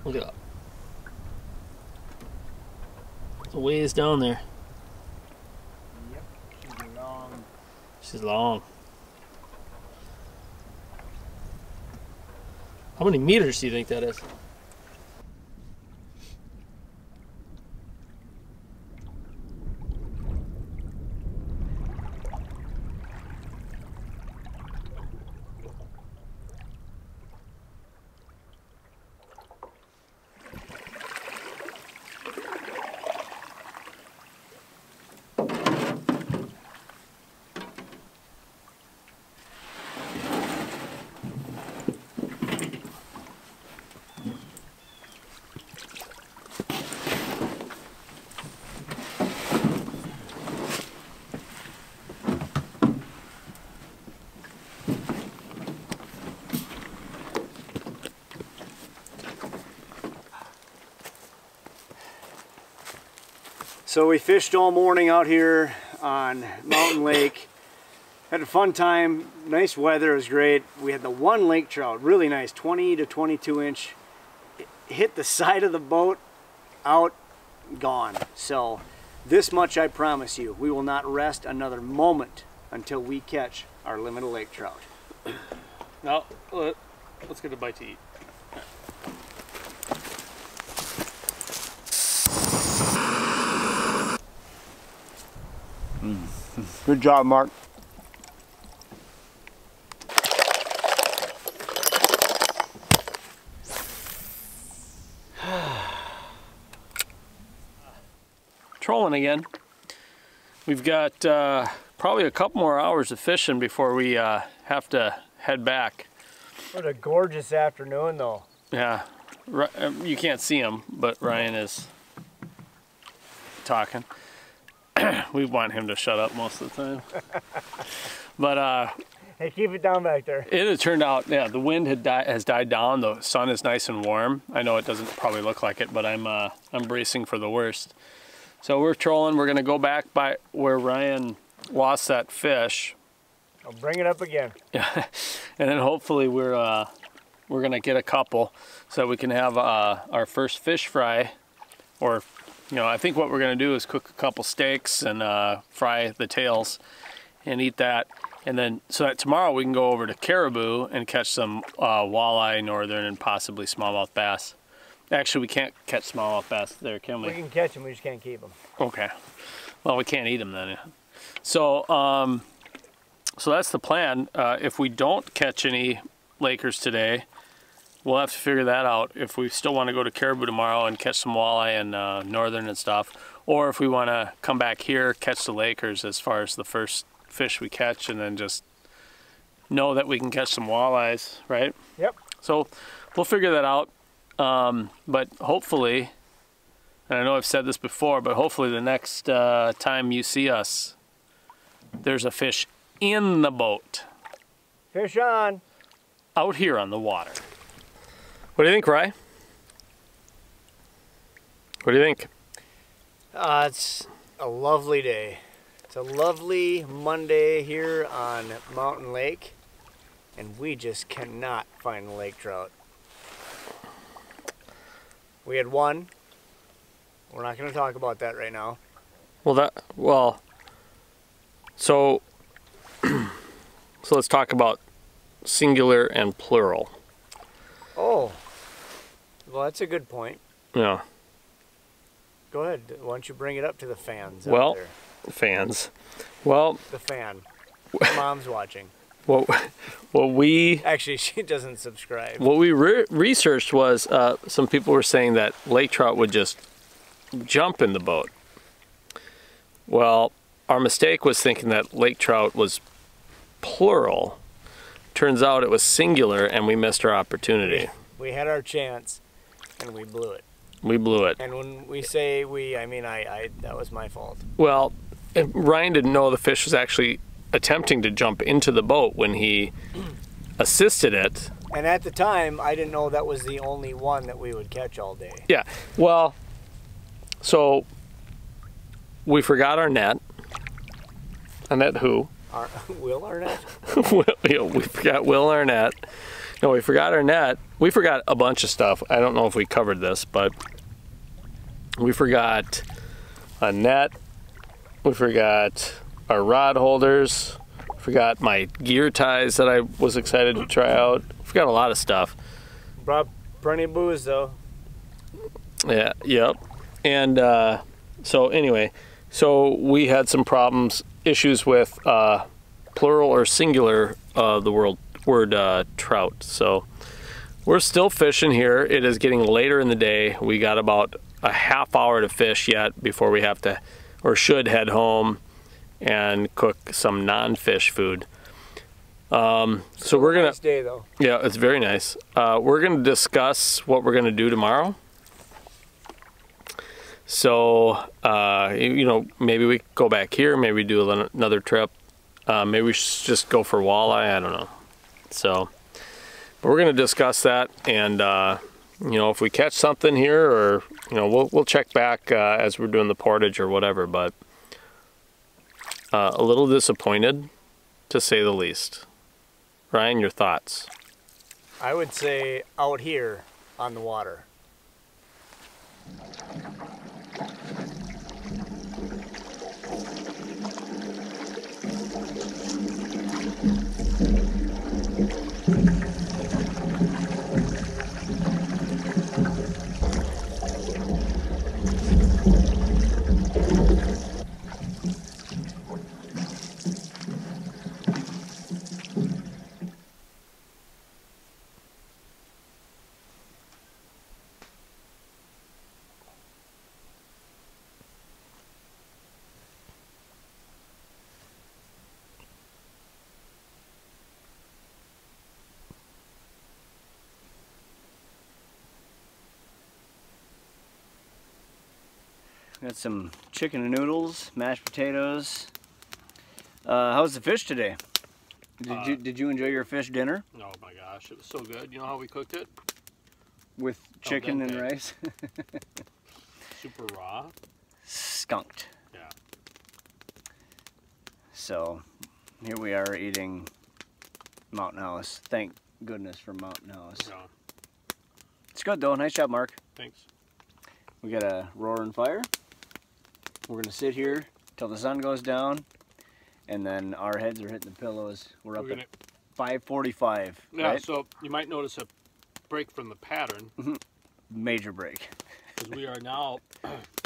Look it up. It's a ways down there. Yep, she's long. She's long. How many meters do you think that is? So we fished all morning out here on Mountain Lake. Had a fun time, nice weather, it was great. We had the one lake trout, really nice, 20 to 22 inch. It hit the side of the boat, out, gone. So this much I promise you, we will not rest another moment until we catch our limited lake trout. Now, let's get a bite to eat. Good job, Mark. Trolling again. We've got probably a couple more hours of fishing before we have to head back. What a gorgeous afternoon, though. Yeah, you can't see him, but Ryan is talking. We want him to shut up most of the time. But hey, keep it down back there. it had turned out, yeah, the wind has died down. The sun is nice and warm. I know it doesn't probably look like it, but I'm bracing for the worst. So we're trolling. We're gonna go back by where Ryan lost that fish. I'll bring it up again. Yeah, and then hopefully we're gonna get a couple so that we can have our first fish fry, or I think what we're gonna do is cook a couple steaks and fry the tails and eat that, and then so that tomorrow we can go over to Caribou and catch some walleye, northern, and possibly smallmouth bass. Actually, we can't catch smallmouth bass there, can we? We can catch them, we just can't keep them. Okay. Well, we can't eat them then. So, so that's the plan. If we don't catch any Lakers today, we'll have to figure that out. If we still want to go to Caribou tomorrow and catch some walleye and northern and stuff, or if we want to come back here, catch the Lakers as far as the first fish we catch, and then just know that we can catch some walleyes, right? Yep. So we'll figure that out. But hopefully, and I know I've said this before, but hopefully the next time you see us, there's a fish in the boat. Fish on. Out here on the water. What do you think, Rye? What do you think? It's a lovely day. It's a lovely Monday here on Mountain Lake, and we just cannot find lake trout. We had one. We're not going to talk about that right now. So let's talk about singular and plural. Oh, well, that's a good point. Yeah. Go ahead. Why don't you bring it up to the fans Well, out there? fans. Well, The fan. Mom's watching. what we Actually, she doesn't subscribe. What we researched was some people were saying that lake trout would just jump in the boat. Well, our mistake was thinking that lake trout was plural. Turns out it was singular, and we missed our opportunity. We had our chance, and we blew it. We blew it. And when we say we, I mean I that was my fault. Well, Ryan didn't know the fish was actually attempting to jump into the boat when he assisted it. And at the time, I didn't know that was the only one that we would catch all day. Yeah, well, so we forgot our net. Annette who? Will Arnett? We forgot Will Arnett. No, we forgot our net. We forgot a bunch of stuff. I don't know if we covered this, but we forgot a net. We forgot our rod holders. Forgot my gear ties that I was excited to try out. Forgot a lot of stuff. Brought plenty of booze though. Yeah, yep. And so anyway, so we had some issues with plural or singular the word trout. So we're still fishing here. It is getting later in the day. We got about a half hour to fish yet before we have to, or should, head home and cook some non-fish food. So we're gonna. Nice day though. Yeah, it's very nice. We're gonna discuss what we're gonna do tomorrow. So maybe we go back here. Maybe we do another trip. Maybe we should just go for walleye. I don't know. So, but we're gonna discuss that, and if we catch something here, or we'll check back as we're doing the portage or whatever. But a little disappointed, to say the least. Ryan, your thoughts? I would say out here on the water. Got some chicken and noodles, mashed potatoes. How's the fish today? Did you enjoy your fish dinner? Oh my gosh, it was so good. You know how we cooked it? With chicken and rice? Super raw. Skunked. Yeah. So, here we are eating Mountain House. Thank goodness for Mountain House. Yeah. It's good though. Nice job, Mark. Thanks. We got a roaring fire. We're gonna sit here till the sun goes down, and then our heads are hitting the pillows. We're up at 5:45. Yeah, right? so you might notice a break from the pattern. Major break. Because we are now...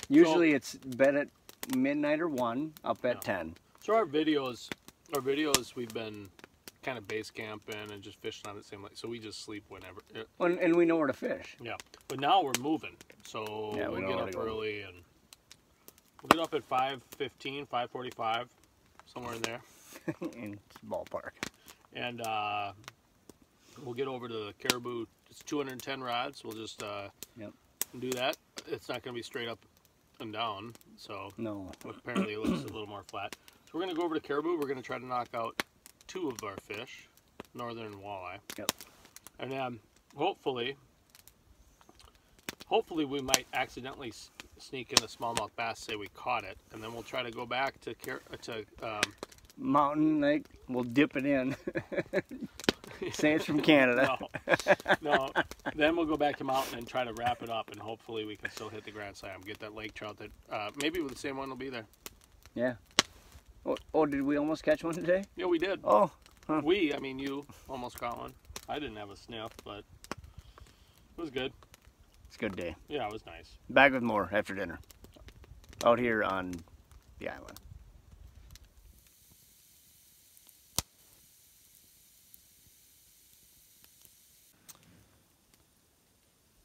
Usually it's bed at midnight or 1, up at 10. So our videos, we've been kind of base camping and just fishing on the same lake. So we just sleep whenever. And we know where to fish. Yeah. But now we're moving. So Yeah, we'll we get know up where to go. early and we'll get up at 5:15, 5:45, somewhere in there. In ballpark. And we'll get over to the Caribou. It's 210 rods. We'll just do that. It's not going to be straight up and down. So No. apparently it looks a little more flat. So we're going to go over to Caribou. We're going to try to knock out 2 of our fish, northern walleye. Yep. And then hopefully we might accidentally sneak in a smallmouth bass, say we caught it, and then we'll try to go back to Mountain Lake, we'll dip it in. Say it's from Canada. No. Then we'll go back to Mountain and try to wrap it up, and hopefully we can still hit the Grand Slam, get that lake trout that maybe the same one will be there. Yeah. Oh, did we almost catch one today? Yeah, we did. Oh. Huh. I mean you almost caught one. I didn't have a sniff, but it was good. It's a good day. Yeah, it was nice. Back with more after dinner. Out here on the island.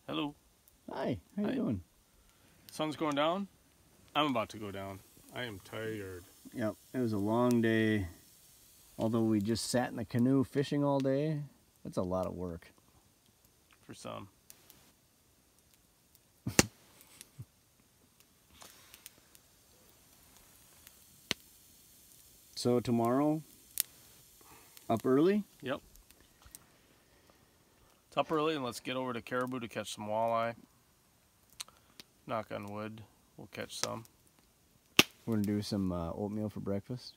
Hello. Hi, how you doing? Sun's going down. I'm about to go down. I am tired. Yep, it was a long day. Although we just sat in the canoe fishing all day, that's a lot of work. For some. So tomorrow, up early? Yep. It's up early and let's get over to Caribou to catch some walleye. Knock on wood, we'll catch some. We're gonna do some oatmeal for breakfast.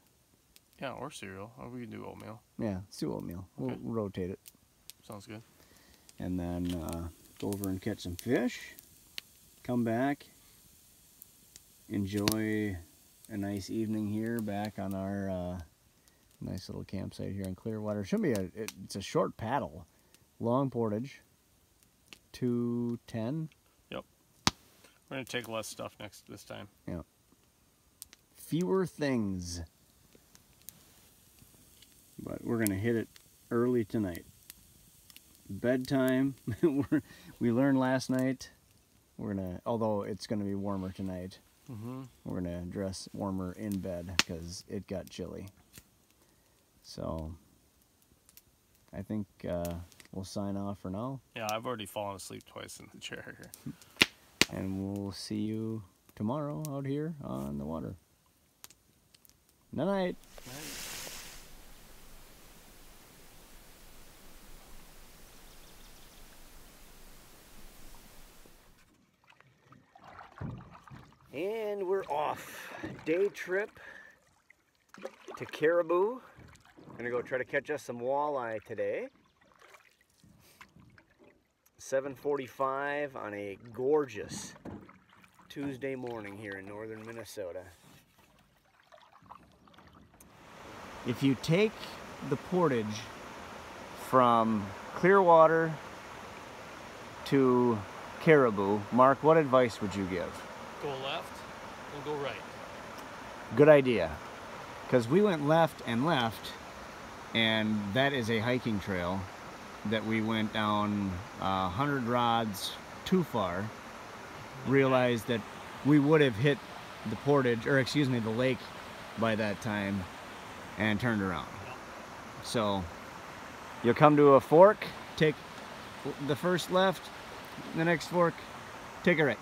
Yeah, or cereal. Or we can do oatmeal. Yeah, let's do oatmeal. Okay. We'll rotate it. Sounds good. And then go over and catch some fish. Come back. Enjoy a nice evening here back on our nice little campsite here in Clearwater. Should be it's a short paddle. Long portage. 210. Yep. We're gonna take less stuff this time. Yeah. Fewer things. But we're gonna hit it early tonight. Bedtime. We learned last night. Although it's gonna be warmer tonight. We're gonna dress warmer in bed because it got chilly. So I think we'll sign off for now. Yeah, I've already fallen asleep twice in the chair here. And we'll see you tomorrow out here on the water. Night. And we're off. Day trip to Caribou. Gonna go try to catch us some walleye today. 7:45 on a gorgeous Tuesday morning here in northern Minnesota. If you take the portage from Clearwater to Caribou, Mark, what advice would you give? Go left and go right. Good idea. Because we went left, and that is a hiking trail that we went down 100 rods too far. Realized that we would have hit the portage, or excuse me, the lake by that time, and turned around. So you'll come to a fork, take the first left, the next fork, take a right.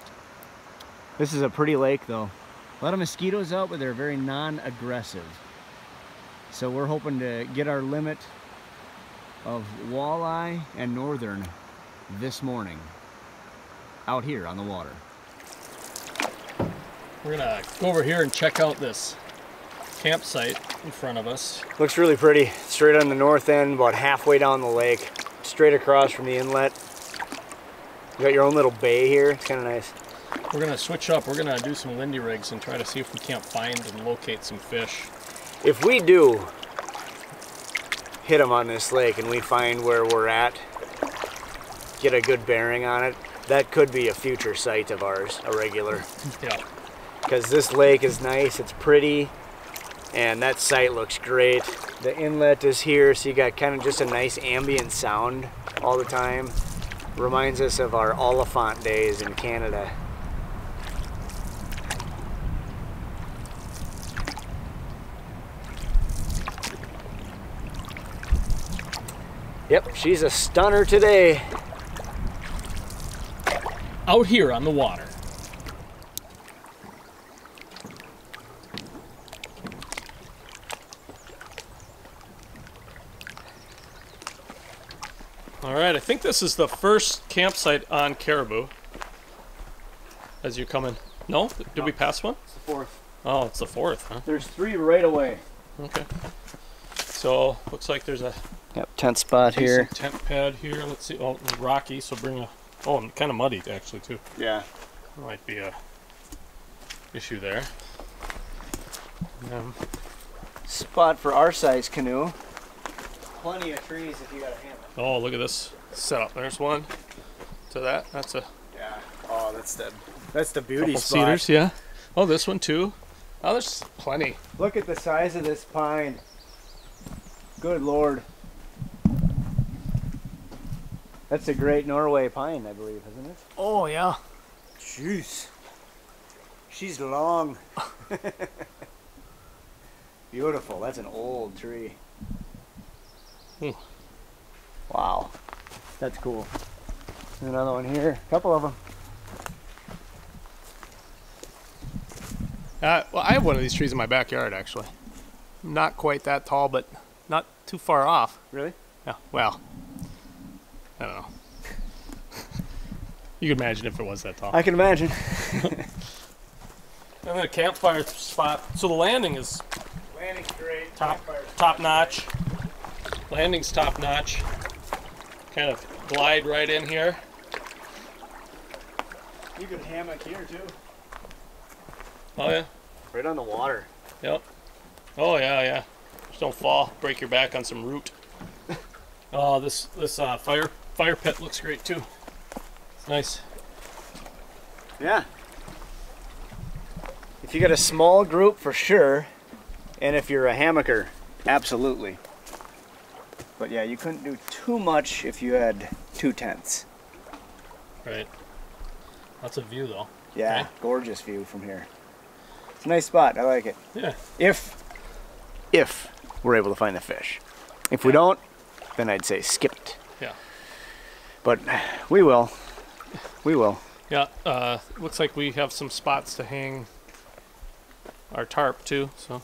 This is a pretty lake though. A lot of mosquitoes out, but they're very non-aggressive. So we're hoping to get our limit of walleye and northern this morning out here on the water. We're gonna go over here and check out this campsite in front of us. Looks really pretty. Straight on the north end, about halfway down the lake, straight across from the inlet. You got your own little bay here. It's kind of nice. We're gonna switch up. We're gonna do some Lindy rigs and try to see if we can't find and locate some fish. If we do hit them on this lake and we find where we're at, get a good bearing on it, that could be a future site of ours, a regular. Yeah. Because this lake is nice, it's pretty, and that site looks great. The inlet is here, so you got kind of just a nice ambient sound all the time. Reminds us of our Oliphant days in Canada. Yep, she's a stunner today. Out here on the water. All right, I think this is the first campsite on Caribou. As you come in. No? Did we pass one? It's the fourth. Oh, it's the fourth, huh? There's 3 right away. Okay. So, looks like there's a Yep, tent spot here. tent pad here. Let's see. Oh, rocky, so bring a... Oh, and kind of muddy, actually, too. Yeah. Might be a issue there. Spot for our size canoe. Plenty of trees if you got a hammock. Oh, look at this setup. There's one. To that. That's a Yeah. Oh, that's the beauty couple spot. cedars, yeah. Oh, this one too. Oh, there's plenty. Look at the size of this pine. Good Lord. That's a great Norway pine, I believe, isn't it? Oh, yeah. Jeez. She's long. Beautiful. That's an old tree. Hmm. Wow. That's cool. There's another one here. A couple of them. Well, I have one of these trees in my backyard, actually. Not quite that tall, but not too far off. Really? Yeah. Well, I don't know. You can imagine if it was that tall. I can imagine. And then a campfire spot. So the landing is Landing's great. top notch. Landing's top notch. Kind of glide right in here. You could hammock here too. Oh yeah. Right on the water. Yep. Oh yeah, yeah. Just don't fall. Break your back on some root. Oh, this fire pit looks great too. It's nice. Yeah. If you got a small group, for sure, and if you're a hammocker, absolutely. But yeah, you couldn't do too much if you had 2 tents. Right. Lots of view though. Yeah, Okay. gorgeous view from here. It's a nice spot. I like it. Yeah. If we're able to find the fish. If we don't, then I'd say skip it. Yeah. But we will. We will. Yeah. Looks like we have some spots to hang our tarp too. So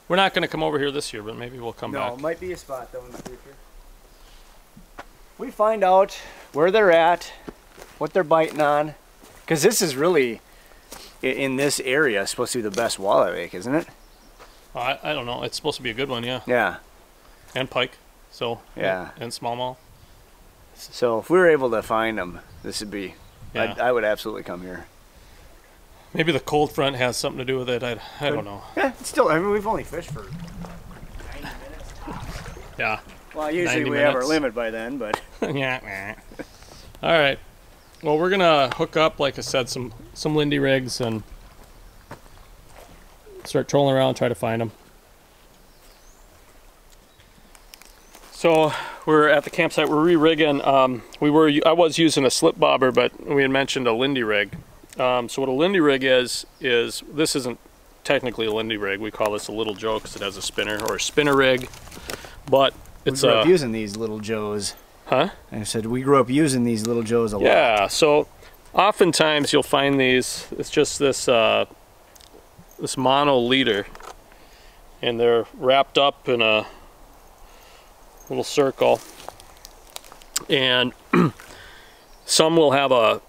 we're not going to come over here this year, but maybe we'll come No, back. it might be a spot though in the future. We find out where they're at, what they're biting on, because this is really, in this area, supposed to be the best walleye lake, isn't it? I don't know. It's supposed to be a good one, yeah. Yeah. And pike. So Yeah. And smallmouth. So if we were able to find them, this would be. Yeah. I would absolutely come here. Maybe the cold front has something to do with it. I don't know. Yeah, it's still. I mean, we've only fished for 90 minutes. Yeah. Well, usually 90 we have our minutes. limit by then, but. Yeah. All right. Well, we're gonna hook up, like I said, some Lindy rigs and start trolling around, try to find them. So we're at the campsite. We're re-rigging. I was using a slip bobber, but we had mentioned a Lindy rig. So what a Lindy rig is this isn't technically a Lindy rig. We call this a little Joe because it has a spinner, or a spinner rig. But it's we grew up using these little Joes. Huh? I said we grew up using these little Joes a lot. Yeah. So oftentimes you'll find these, it's just this this mono leader, and they're wrapped up in a little circle, and some will have a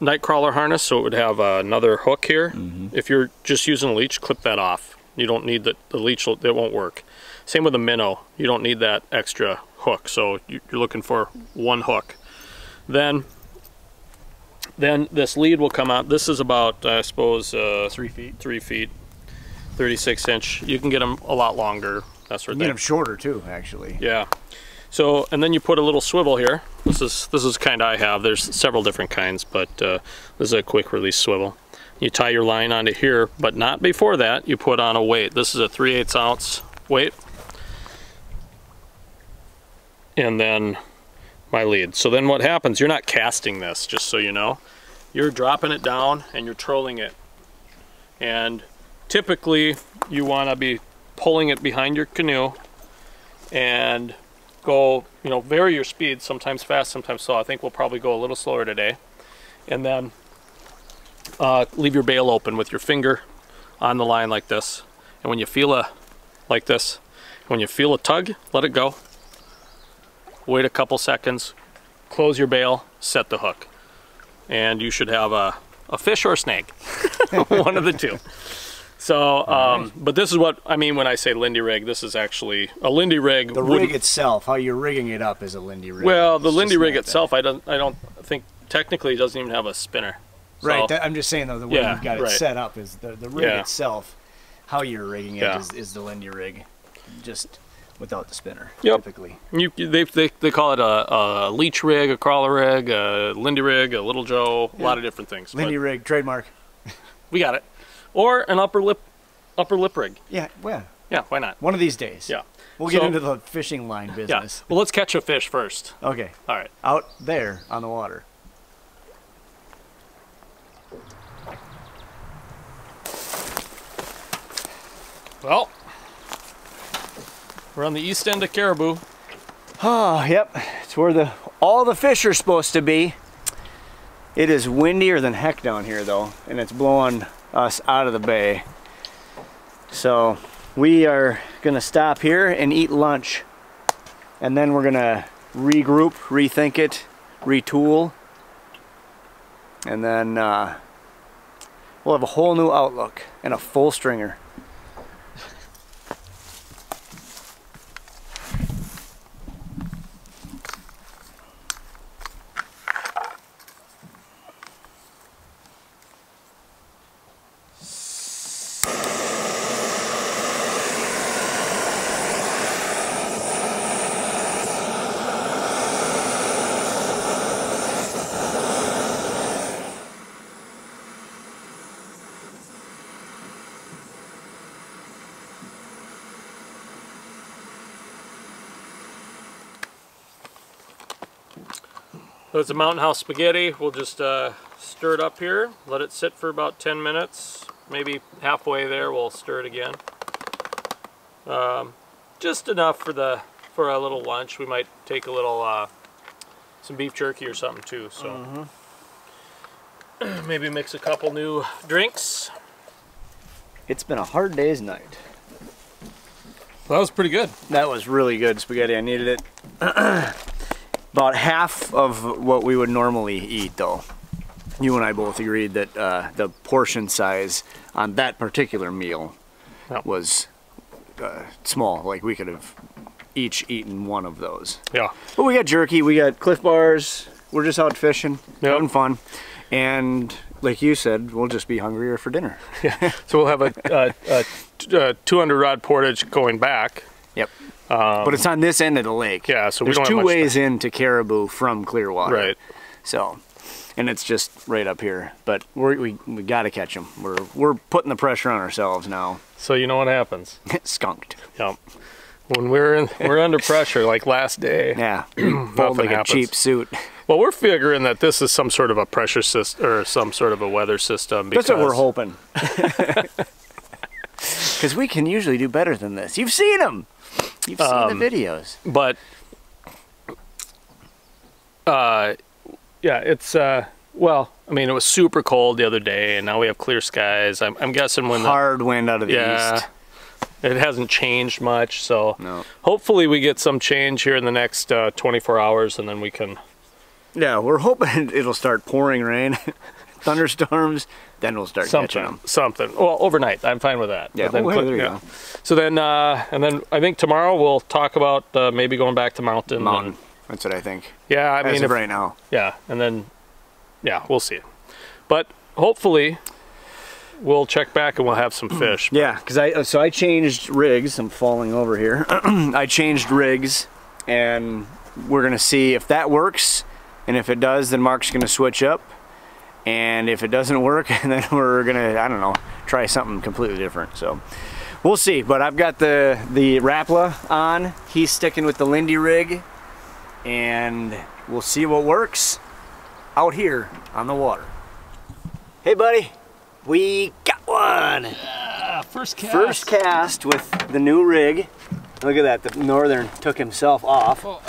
nightcrawler harness, so it would have another hook here. If you're just using a leech, clip that off. You don't need the leech, it won't work. Same with a minnow, you don't need that extra hook, so you're looking for one hook. Then this lead will come out. This is about, I suppose, 3 feet. 3 feet, 36 inch. You can get them a lot longer, that sort of You thing. get them shorter too, actually. Yeah. So, and then you put a little swivel here. This is kind I have. There's several different kinds, but this is a quick release swivel. You tie your line onto here, but not before that. You put on a weight. This is a 3/8 ounce weight. And then my lead. So then what happens, you're not casting this, just so you know. You're dropping it down and you're trolling it. And typically you want to be pulling it behind your canoe and go, you know, vary your speed, sometimes fast, sometimes slow. I think we'll probably go a little slower today. And then leave your bail open with your finger on the line like this. And when you feel like this, when you feel a tug, let it go. Wait a couple seconds, close your bail, set the hook. And you should have a fish or a snag, one of the two. So, but this is what I mean when I say Lindy rig. This is actually a Lindy rig. The rig itself, how you're rigging it up, is a Lindy rig. Well, the It's Lindy just rig like itself, I don't think technically it doesn't even have a spinner. So, right, I'm just saying though, the way Yeah, you've got it right. set up is the rig Yeah. itself, how you're rigging it Yeah. is the Lindy rig, just without the spinner, Yep. typically. They call it a leech rig, a crawler rig, a Lindy rig, a Little Joe, a lot of different things. Lindy but rig, trademark. we got it. Or an upper lip rig. Yeah, well, Yeah, why not? one of these days. Yeah. We'll get So- into the fishing line Yeah. business. Well, let's catch a fish first. Okay, All right. out there on the water. Well, we're on the east end of Caribou. Oh, yep, it's where all the fish are supposed to be. It is windier than heck down here though, and it's blowing us out of the bay. So we are gonna stop here and eat lunch, and then we're gonna regroup, rethink it, retool, and then we'll have a whole new outlook and a full stringer. So it's a Mountain House spaghetti. We'll just stir it up here, let it sit for about 10 minutes. Maybe halfway there we'll stir it again. Just enough for a little lunch. We might take a little some beef jerky or something too. So maybe mix a couple new drinks. It's been a hard day's night. Well, that was pretty good. That was really good spaghetti. I needed it. About half of what we would normally eat, though. You and I both agreed that the portion size on that particular meal was small. Like we could have each eaten one of those. Yeah. But we got jerky, we got Cliff Bars. We're just out fishing, having fun, and like you said, we'll just be hungrier for dinner. Yeah. So we'll have a 200 rod portage going back. Yep. But it's on this end of the lake. Yeah, so we there's don't have two much ways into Caribou from Clearwater. Right. So, and it's just right up here. But we got to catch them. We're putting the pressure on ourselves now. So you know what happens. Skunked. Yep. When we're under pressure, like last day. Yeah. Fold like happens. a cheap suit. Well, we're figuring that this is some sort of a pressure system or some sort of a weather system. That's what we're hoping. Because we can usually do better than this. You've seen them. You've seen the videos. But Yeah, it's well, I mean, it was super cold the other day, and now we have clear skies. I'm guessing when hard wind out of the east. It hasn't changed much, so no. Hopefully we get some change here in the next 24 hours, and then we can. Yeah, we're hoping it'll start pouring rain, thunderstorms. Then we'll start catching them. Something. Well, overnight, I'm fine with that. Yeah, then, there you go. So then, and then I think tomorrow we'll talk about maybe going back to mountain. That's what I think. Yeah, I mean, right now. Yeah, and then, yeah, we'll see. But hopefully, we'll check back and we'll have some fish. Yeah, because I changed rigs. I'm falling over here. I changed rigs, and we're gonna see if that works, and if it does, then Mark's gonna switch up, and if it doesn't work, then we're gonna, I don't know, try something completely different. So we'll see. But I've got the Rapala on. He's sticking with the Lindy rig, and we'll see what works out here on the water. Hey, buddy. We got one! Yeah, first cast. First cast with the new rig. Look at that, the Northern took himself off. Oh,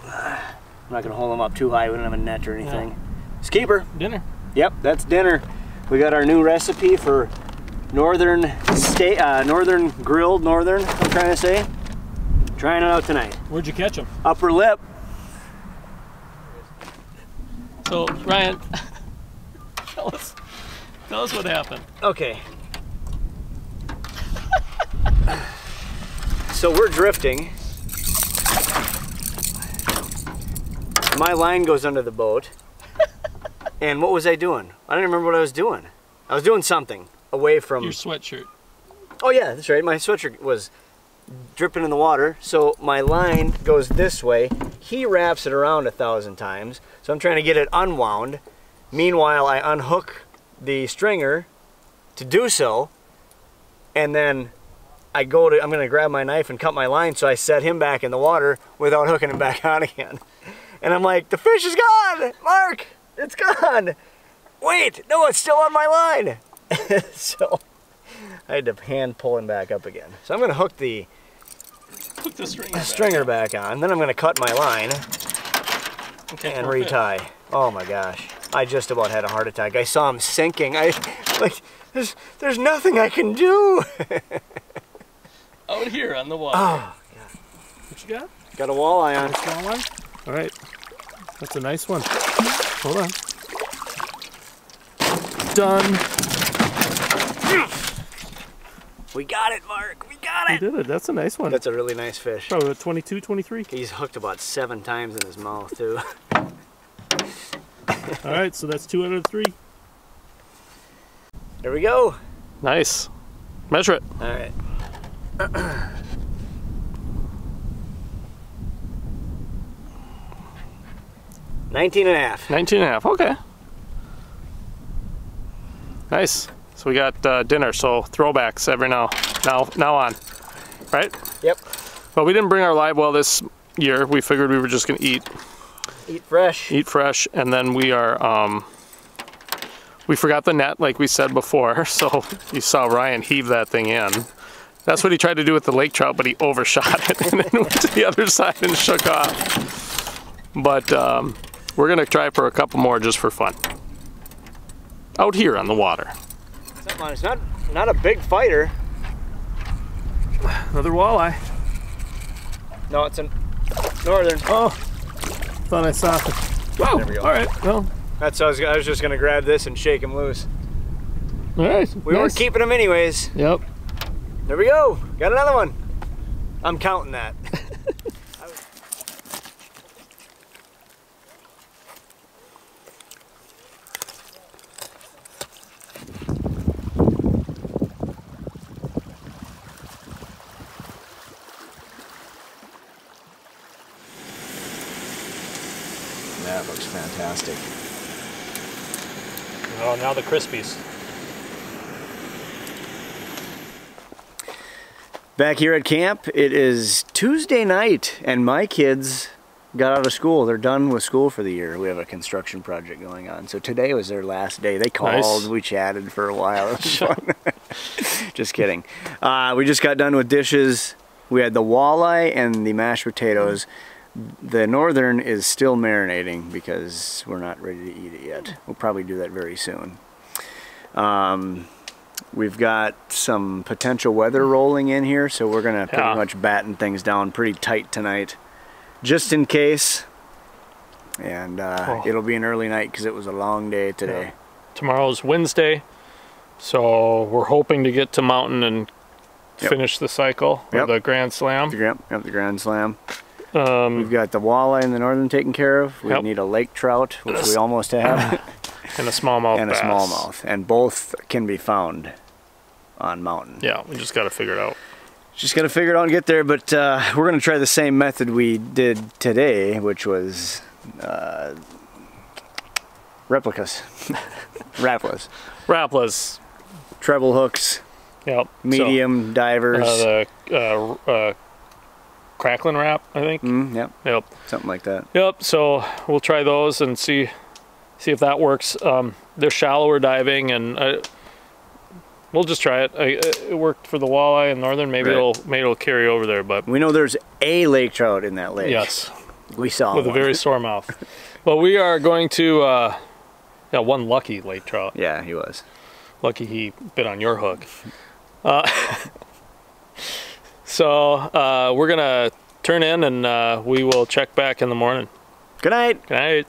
I'm not gonna hold him up too high, we don't have a net or anything. Yeah. Skeeper. Dinner. Yep, that's dinner. We got our new recipe for Northern grilled Northern, I'm trying to say. Trying it out tonight. Where'd you catch him? Upper lip. So, Ryan, tell us what happened. Okay. So we're drifting. My line goes under the boat. And what was I doing? I don't remember what I was doing. I was doing something away from... Your sweatshirt. Oh yeah, that's right. My sweatshirt was dripping in the water, so my line goes this way. He wraps it around 1,000 times, so I'm trying to get it unwound. Meanwhile, I unhook the stringer to do so, and then I'm gonna grab my knife and cut my line, so I set him back in the water without hooking him back on again. And I'm like, the fish is gone! Mark, it's gone! Wait, no, it's still on my line! So I had to hand pull him back up again. So I'm gonna hook the stringer back on, then I'm gonna cut my line and retie. Oh my gosh, I just about had a heart attack. I saw him sinking. There's nothing I can do. Out here on the water. Oh, God. What you got? Got a walleye on. Walleye? All right, that's a nice one. Hold on. Done. We got it, Mark. We got it. We did it. That's a nice one. That's a really nice fish. Probably 22, 23. He's hooked about 7 times in his mouth, too. All right, so that's 2 out of 3. There we go. Nice. Measure it. All right. 19 and a half. 19 and a half. Okay. Nice. So we got dinner, so throwbacks every now on, right? Yep. Well, we didn't bring our live well this year. We figured we were just gonna eat fresh. Eat fresh, and then we are we forgot the net like we said before. So you saw Ryan heave that thing in. That's what he tried to do with the lake trout, but he overshot it and then went to the other side and shook off. But we're gonna try for a couple more just for fun. Out here on the water. It's not a big fighter. Another walleye. No, it's a Northern. Oh, thought I saw it. Whoa, there we go. All right, well. That's I was just gonna grab this and shake him loose. All right, we weren't keeping him anyways. Yep. There we go, got another one. I'm counting that. That looks fantastic. Oh, now the Crispies. Back here at camp, it is Tuesday night, and my kids got out of school. They're done with school for the year. We have a construction project going on. So today was their last day. They called, nice. We chatted for a while. It was fun. Just kidding. We just got done with dishes, We had the walleye and the mashed potatoes. The northern is still marinating because we're not ready to eat it yet. We'll probably do that very soon. We've got some potential weather rolling in here, so we're gonna pretty much batten things down pretty tight tonight, just in case. And it'll be an early night because it was a long day today. Yeah. Tomorrow's Wednesday, so we're hoping to get to Mountain and finish the cycle, or the Grand Slam. The Grand Slam. We've got the walleye in the northern taken care of. We need a lake trout, which we almost have. And a smallmouth and bass. a smallmouth. And both can be found on Mountain. Yeah, we just got to figure it out. Just got to figure it out and get there, but we're going to try the same method we did today, which was replicas. Raplas. Treble hooks. Yep. Medium divers. The crackling wrap, I think. Yep. Something like that. Yep. So we'll try those and see if that works. They're shallower diving, and we'll just try it. It worked for the walleye in northern. Maybe it'll carry over there. But we know there's a lake trout in that lake. Yes. We saw with one. A very sore mouth. Well, we are going to. One lucky lake trout. Yeah, he was. Lucky he bit on your hook. So we're gonna turn in, and we will check back in the morning. Good night. Good night.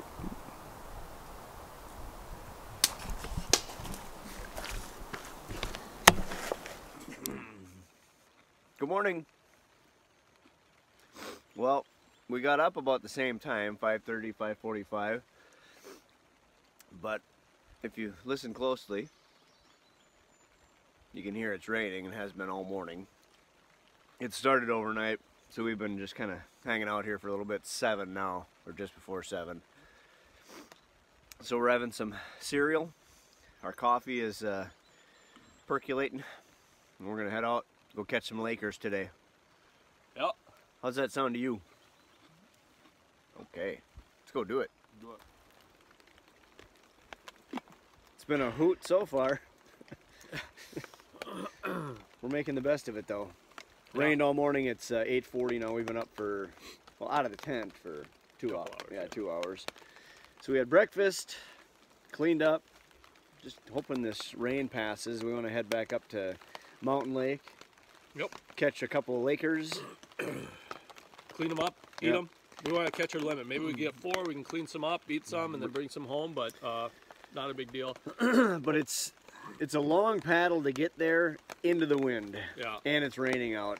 Good morning. Well, we got up about the same time, 5:30, 5:45. But if you listen closely, you can hear it's raining and has been all morning. It started overnight, so we've been just kind of hanging out here for a little bit. 7 now, or just before 7. So we're having some cereal. Our coffee is percolating, and we're gonna head out, go catch some Lakers today. Yep. How's that sound to you? Okay, let's go do it. It's been a hoot so far. We're making the best of it though. Rained all morning. It's 8:40 now. We've been up for, well, out of the tent for 2 hours. Yeah, 2 hours. So we had breakfast, cleaned up, just hoping this rain passes. We want to head back up to Mountain Lake. Yep. Catch a couple of Lakers. Clean them up, eat them. We want to catch our limit. Maybe we get 4, we can clean some up, eat some, and then bring some home, but not a big deal. But it's a long paddle to get there into the wind. Yeah. And it's raining out.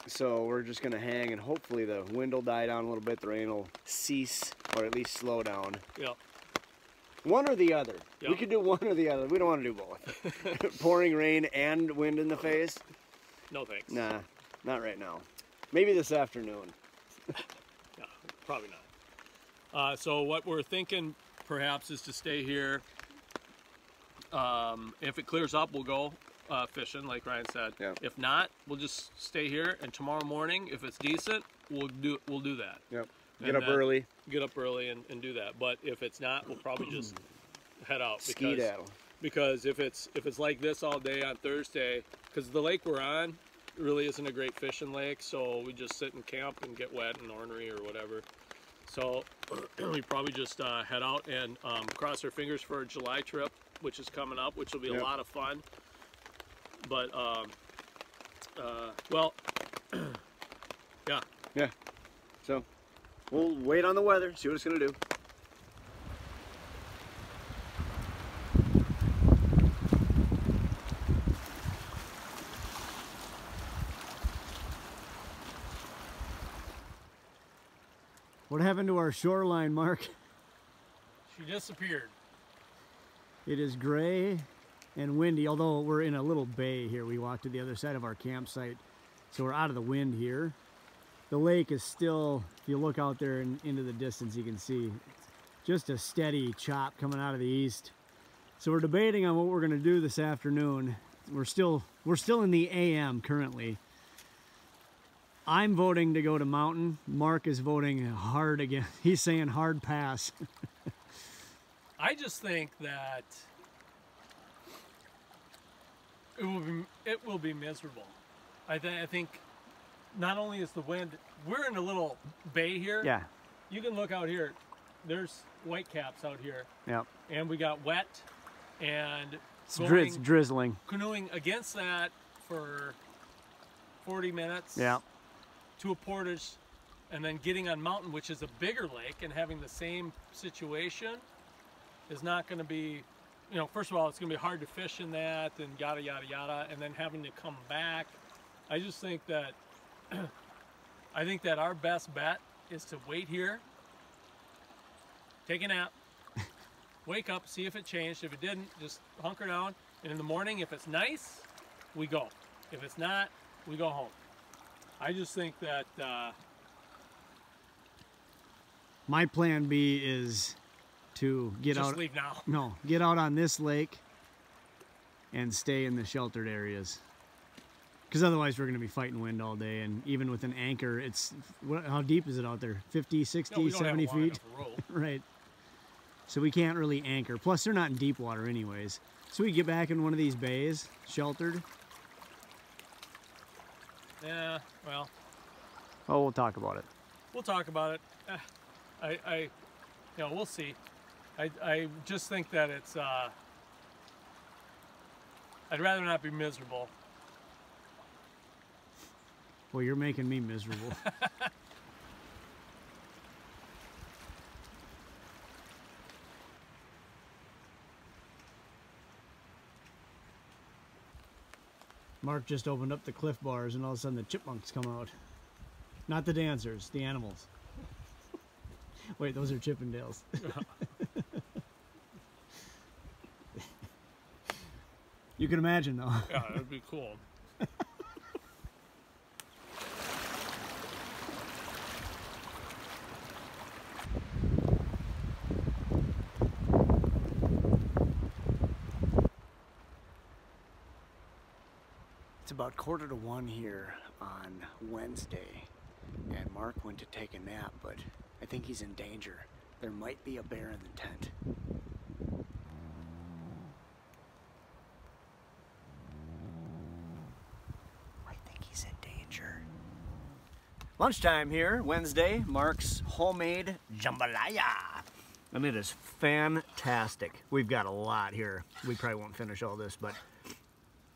So we're just going to hang, and hopefully the wind will die down a little bit, the rain will cease, or at least slow down. Yeah. One or the other. Yep. We could do one or the other. We don't want to do both. Pouring rain and wind in the face? No thanks. Nah, not right now. Maybe this afternoon. No, probably not. So what we're thinking perhaps is to stay here. If it clears up, we'll go fishing, like Ryan said. Yeah. If not, we'll just stay here, and tomorrow morning, if it's decent, we'll do that. Yep. Get up early. Get up early and do that. But if it's not, we'll probably just head out. Skedaddle. Because if it's like this all day on Thursday, because the lake we're on really isn't a great fishing lake, so we just sit and camp and get wet and ornery or whatever. So we probably just head out and cross our fingers for a July trip, which is coming up, which will be a lot of fun. But well, yeah. Yeah. So we'll wait on the weather, see what it's gonna do. What happened to our shoreline, Mark? She disappeared. It is gray and windy, although we're in a little bay here. We walked to the other side of our campsite, so we're out of the wind here. The lake is still, if you look out there and into the distance, you can see just a steady chop coming out of the east. So we're debating on what we're going to do this afternoon. We're still in the AM currently. I'm voting to go to Mountain. Mark is voting hard again. He's saying hard pass. I just think that it will be miserable. I think not only is the wind, we're in a little bay here. Yeah. You can look out here. There's whitecaps out here. Yep. And we got wet and It's drizzling. canoeing against that for 40 minutes. Yeah. To a portage, and then getting on mountain, which is a bigger lake, and having the same situation is not going to be, you know, first of all, it's going to be hard to fish in that, and yada yada yada, and then having to come back. I just think that our best bet is to wait here, take a nap, wake up, see if it changed. If it didn't, just hunker down, and in the morning, if it's nice, we go. If it's not, we go home. I just think that my plan B is to get out. just leave now. No, get out on this lake and stay in the sheltered areas. Because otherwise we're going to be fighting wind all day, and even with an anchor, it's how deep is it out there? 50, 60, No, we don't 70 have a long feet? enough rope. Right. So we can't really anchor. Plus they're not in deep water anyways. So we get back in one of these bays, sheltered. Yeah, well, Oh, we'll talk about it. we'll talk about it. We'll see. I just think that it's, I'd rather not be miserable. Well, you're making me miserable. Mark just opened up the Cliff Bars and all of a sudden the chipmunks come out. Not the dancers, the animals. Wait, those are Chippendales. You can imagine though. Yeah, that'd be cool. It's about 1:45 here on Wednesday, and Mark went to take a nap, but I think he's in danger. There might be a bear in the tent. I think he's in danger. Lunchtime here, Wednesday, Mark's homemade jambalaya. And it is fantastic. We've got a lot here. We probably won't finish all this, but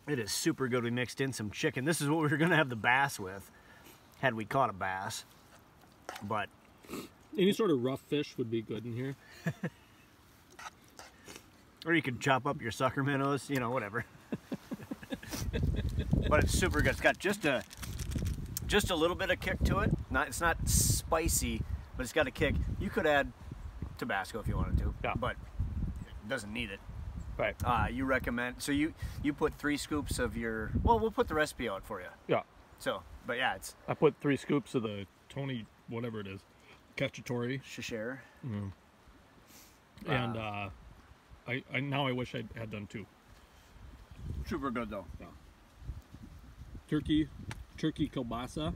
it is super good. We mixed in some chicken. This is what we were gonna have the bass with, had we caught a bass. But Any sort of rough fish would be good in here. or you could chop up your sucker minnows, you know, whatever. But it's super good. It's got just a little bit of kick to it. It's not spicy, but it's got a kick. You could add Tabasco if you wanted to, Yeah. but it doesn't need it. Right. You recommend, so you put 3 scoops of your, well, we'll put the recipe out for you. Yeah. So, but yeah, it's I put 3 scoops of the Tony, whatever it is, cacciatore. share. And I now I wish I had done 2. Super good though. Yeah. Turkey kielbasa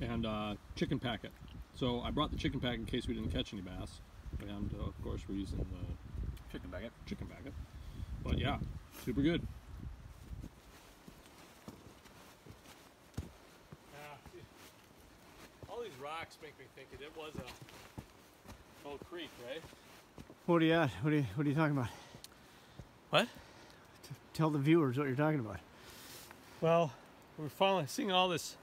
and chicken packet. So I brought the chicken packet in case we didn't catch any bass, and of course we're using the chicken packet. But yeah, super good. All these rocks make me think it was a old creek, right? What are you talking about? What? Tell the viewers what you're talking about. Well, we're finally seeing all this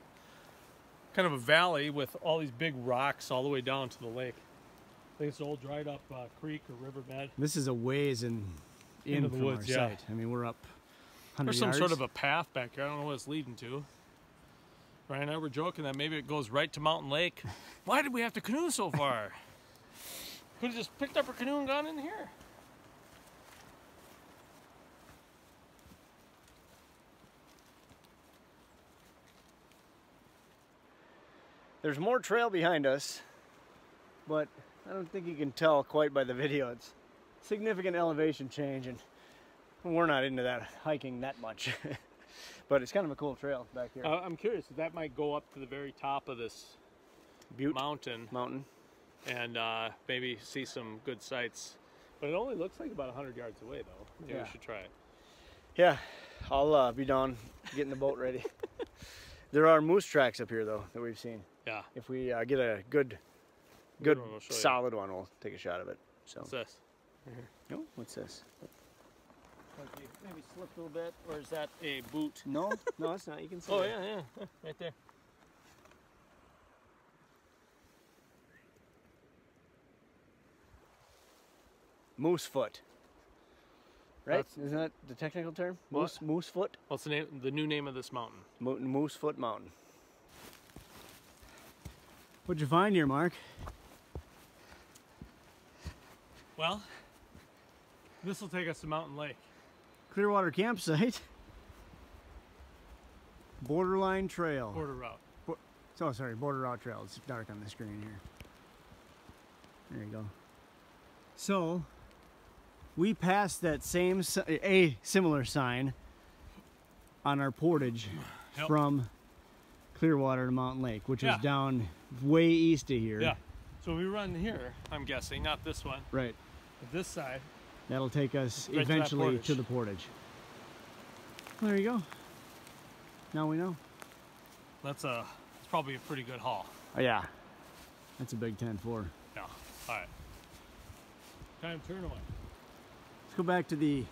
kind of a valley with all these big rocks all the way down to the lake. I think it's an old dried up creek or riverbed. This is a ways in Into the from woods, our yeah. site. I mean, we're up 100 There's some yards. sort of a path back here. I don't know what it's leading to. Ryan and I were joking that maybe it goes right to Mountain Lake. Why did we have to canoe so far? Could have just picked up our canoe and gone in here. There's more trail behind us, but I don't think you can tell quite by the video. It's significant elevation change, and we're not into that hiking that much. But it's kind of a cool trail back here. I'm curious if that might go up to the very top of this Butte mountain and maybe see some good sights. But it only looks like about 100 yards away, though. Maybe we should try it. Yeah, I'll be down getting the boat ready. There are moose tracks up here though that we've seen. Yeah. If we get a good one, we'll show you. solid one, we'll take a shot of it. So. What's this? Oh, what's this? Maybe slipped a little bit, or is that a boot? No, no, it's not. You can see. Oh it. yeah, right there. Moose foot. Right? Isn't that the technical term? What? Moose foot? What's the name? The new name of this mountain? Moose Foot Mountain. What'd you find here, Mark? Well, this will take us to Mountain Lake. Clearwater campsite. Borderline Trail. Border route. Oh, sorry, Border Route Trail. It's dark on the screen here. There you go. So, we passed that a similar sign on our portage from Clearwater to Mountain Lake, which is down way east of here. Yeah. So we run here, I'm guessing, not this one. Right. But this side. That'll take us Right eventually to the portage. There you go. Now we know. It's probably a pretty good haul. Oh, yeah. That's a big 10-4. Yeah. All right. Time to turn away. Let's go back to the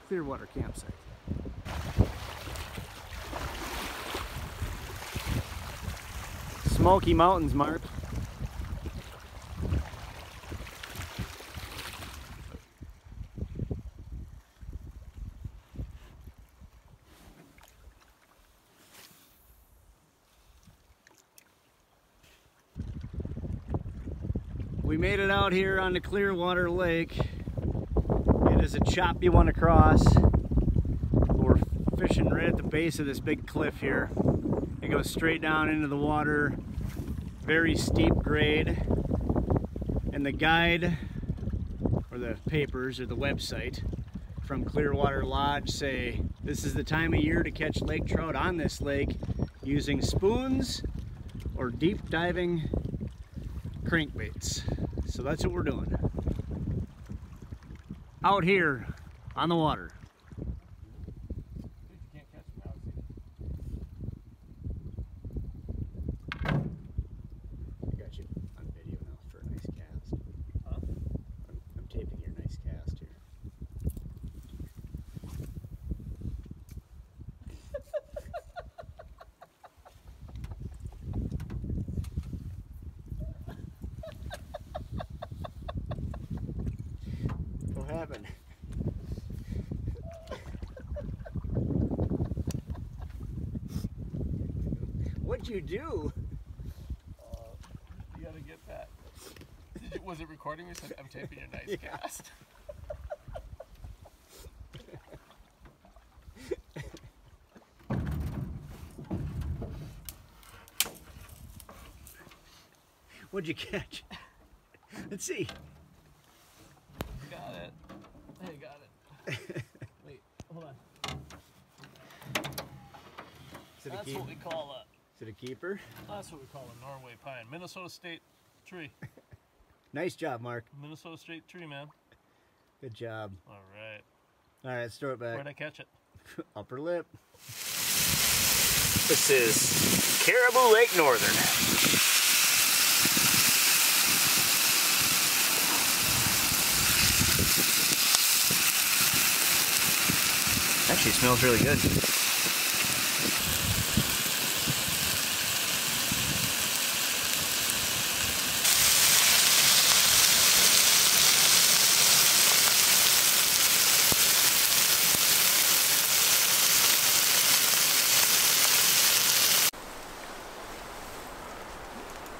Clearwater campsite. Smoky Mountains, Mark. We made it out here on the Clearwater Lake. It is a choppy one across. We're fishing right at the base of this big cliff here. It goes straight down into the water. Very steep grade. And the guide, or the papers, or the website from Clearwater Lodge say this is the time of year to catch lake trout on this lake using spoons or deep diving crankbaits. So that's what we're doing. Out here on the water. I got you on video now for a nice cast. Huh? I'm taping your nice cast here. What happened? What'd you do? You gotta get that. Was it recording? We said, I'm taping your nice cast. What'd you catch? Let's see. Got it. Hey, got it. Wait, hold on. That's what we call Is it a keeper? That's what we call a Norway pine. Minnesota State tree. Nice job, Mark. Minnesota State tree, man. Good job. All right. All right, let's throw it back. Where'd I catch it? Upper lip. This is Caribou Lake Northern. Actually, it smells really good.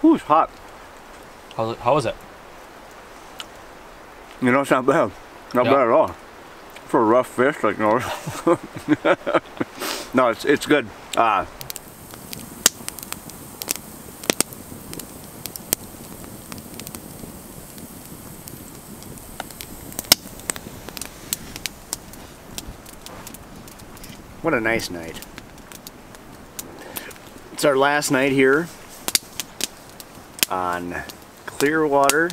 Ooh, it's hot. How was it? You know, it's not bad. Not bad at all. For a rough fish like north. No, it's good. What a nice night. It's our last night here on Clearwater.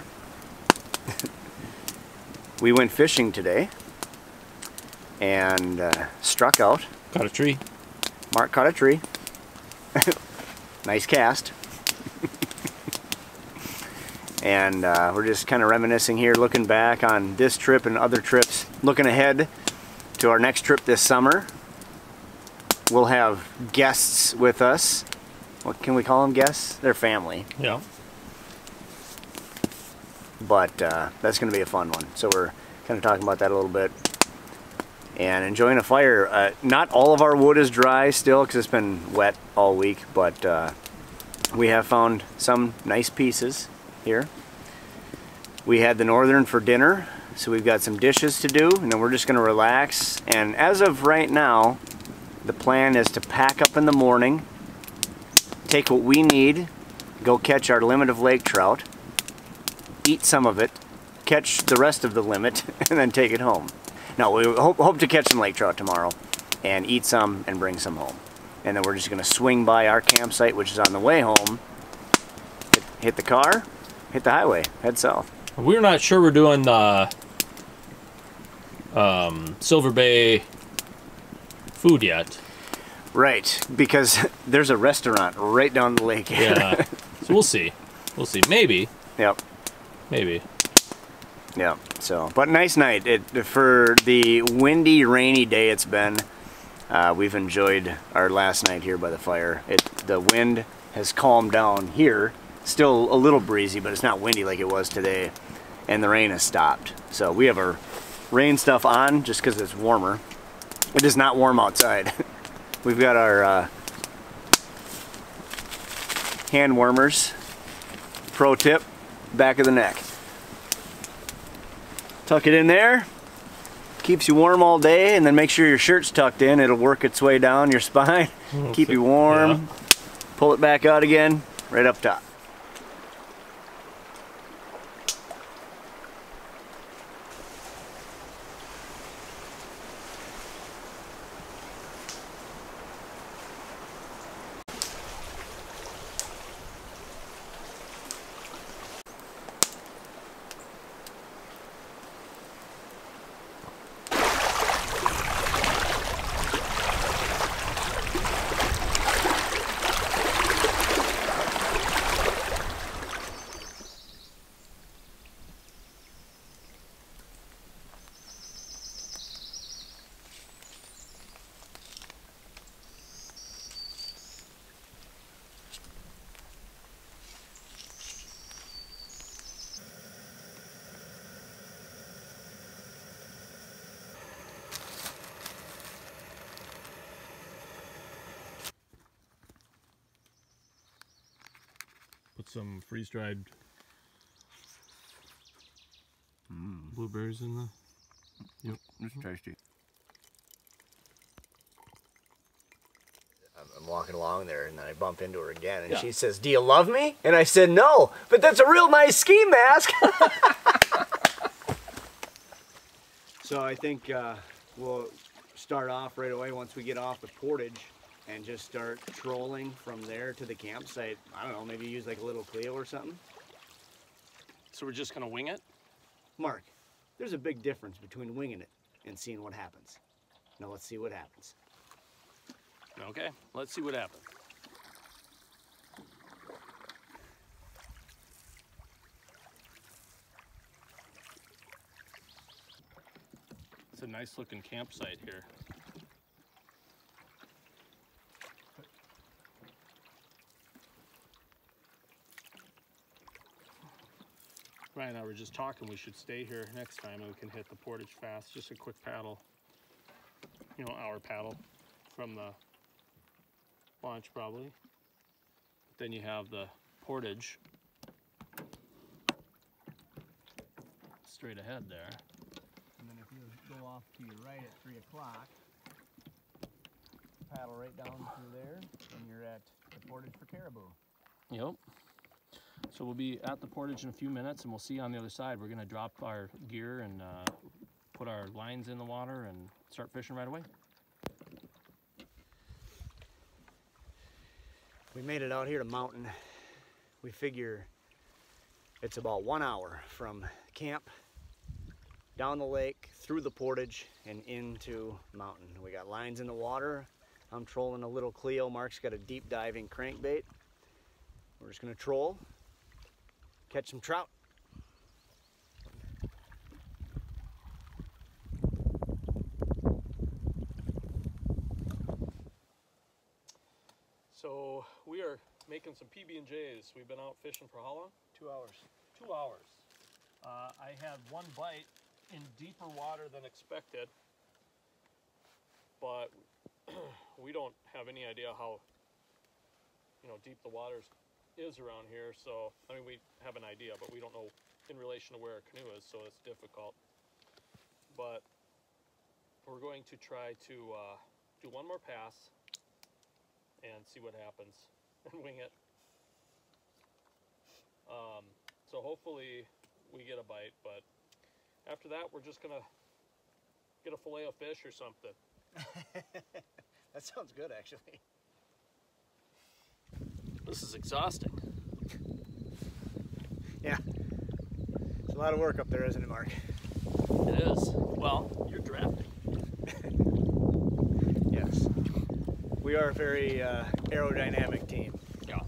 We went fishing today and struck out. Caught a tree. Mark caught a tree. Nice cast. And we're just kind of reminiscing here, looking back on this trip and other trips, looking ahead to our next trip this summer. We'll have guests with us. What can we call them, guests? They're family. Yeah. But that's going to be a fun one. So we're kind of talking about that a little bit. And enjoying a fire. Not all of our wood is dry still because it's been wet all week, but we have found some nice pieces here. We had the Northern for dinner, so we've got some dishes to do, and then we're just going to relax. And as of right now, the plan is to pack up in the morning, take what we need, go catch our limit of lake trout, eat some of it, catch the rest of the limit, and then take it home. No, we hope to catch some lake trout tomorrow and eat some and bring some home. And then we're just going to swing by our campsite, which is on the way home, hit the car, hit the highway, head south. We're not sure we're doing the Silver Bay food yet. Right, because there's a restaurant right down the lake here. Yeah, so we'll see. We'll see. Maybe. Yep. Maybe. Yeah, so, but nice night. For the windy, rainy day it's been, we've enjoyed our last night here by the fire. The wind has calmed down here. Still a little breezy, but it's not windy like it was today. And the rain has stopped. So we have our rain stuff on just because it's warmer. It is not warm outside. We've got our hand warmers. Pro tip, back of the neck. Tuck it in there, keeps you warm all day, and then make sure your shirt's tucked in. It'll work its way down your spine, keep you warm. Yeah. Pull it back out again, right up top. Put some freeze-dried blueberries in the... Yep, it's tasty. I'm walking along there and then I bump into her again and she says, "Do you love me?" And I said, "No, but that's a real nice ski mask." So I think we'll start off right away once we get off the portage and just start trolling from there to the campsite. I don't know, maybe use like a little Clio or something. So we're just gonna wing it? Mark, there's a big difference between winging it and seeing what happens. Now let's see what happens. Okay, let's see what happens. It's a nice looking campsite here. Ryan and I were just talking, we should stay here next time and we can hit the portage fast. Just a quick paddle, you know, hour paddle from the launch probably. But then you have the portage straight ahead there. And then if you go off to your right at 3 o'clock, paddle right down through there, and you're at the portage for Caribou. Yep. So we'll be at the portage in a few minutes and we'll see you on the other side. We're going to drop our gear and put our lines in the water and start fishing right away. We made it out here to Mountain. We figure it's about 1 hour from camp, down the lake, through the portage, and into Mountain. We got lines in the water, I'm trolling a little Cleo. Mark's got a deep diving crankbait. We're just gonna troll, catch some trout. So we are making some PB&Js. We've been out fishing for how long? 2 hours. 2 hours. I had one bite in deeper water than expected, but we don't have any idea how, deep the water is around here. So, I mean, we have an idea, but we don't know in relation to where our canoe is, so it's difficult. But we're going to try to do one more pass and see what happens and wing it. So hopefully we get a bite, but after that we're just gonna get a fillet of fish or something. That sounds good, actually. This is exhausting. Yeah. It's a lot of work up there, isn't it, Mark? It is. Well, you're drafting. Yes. We are a very aerodynamic team. Yeah.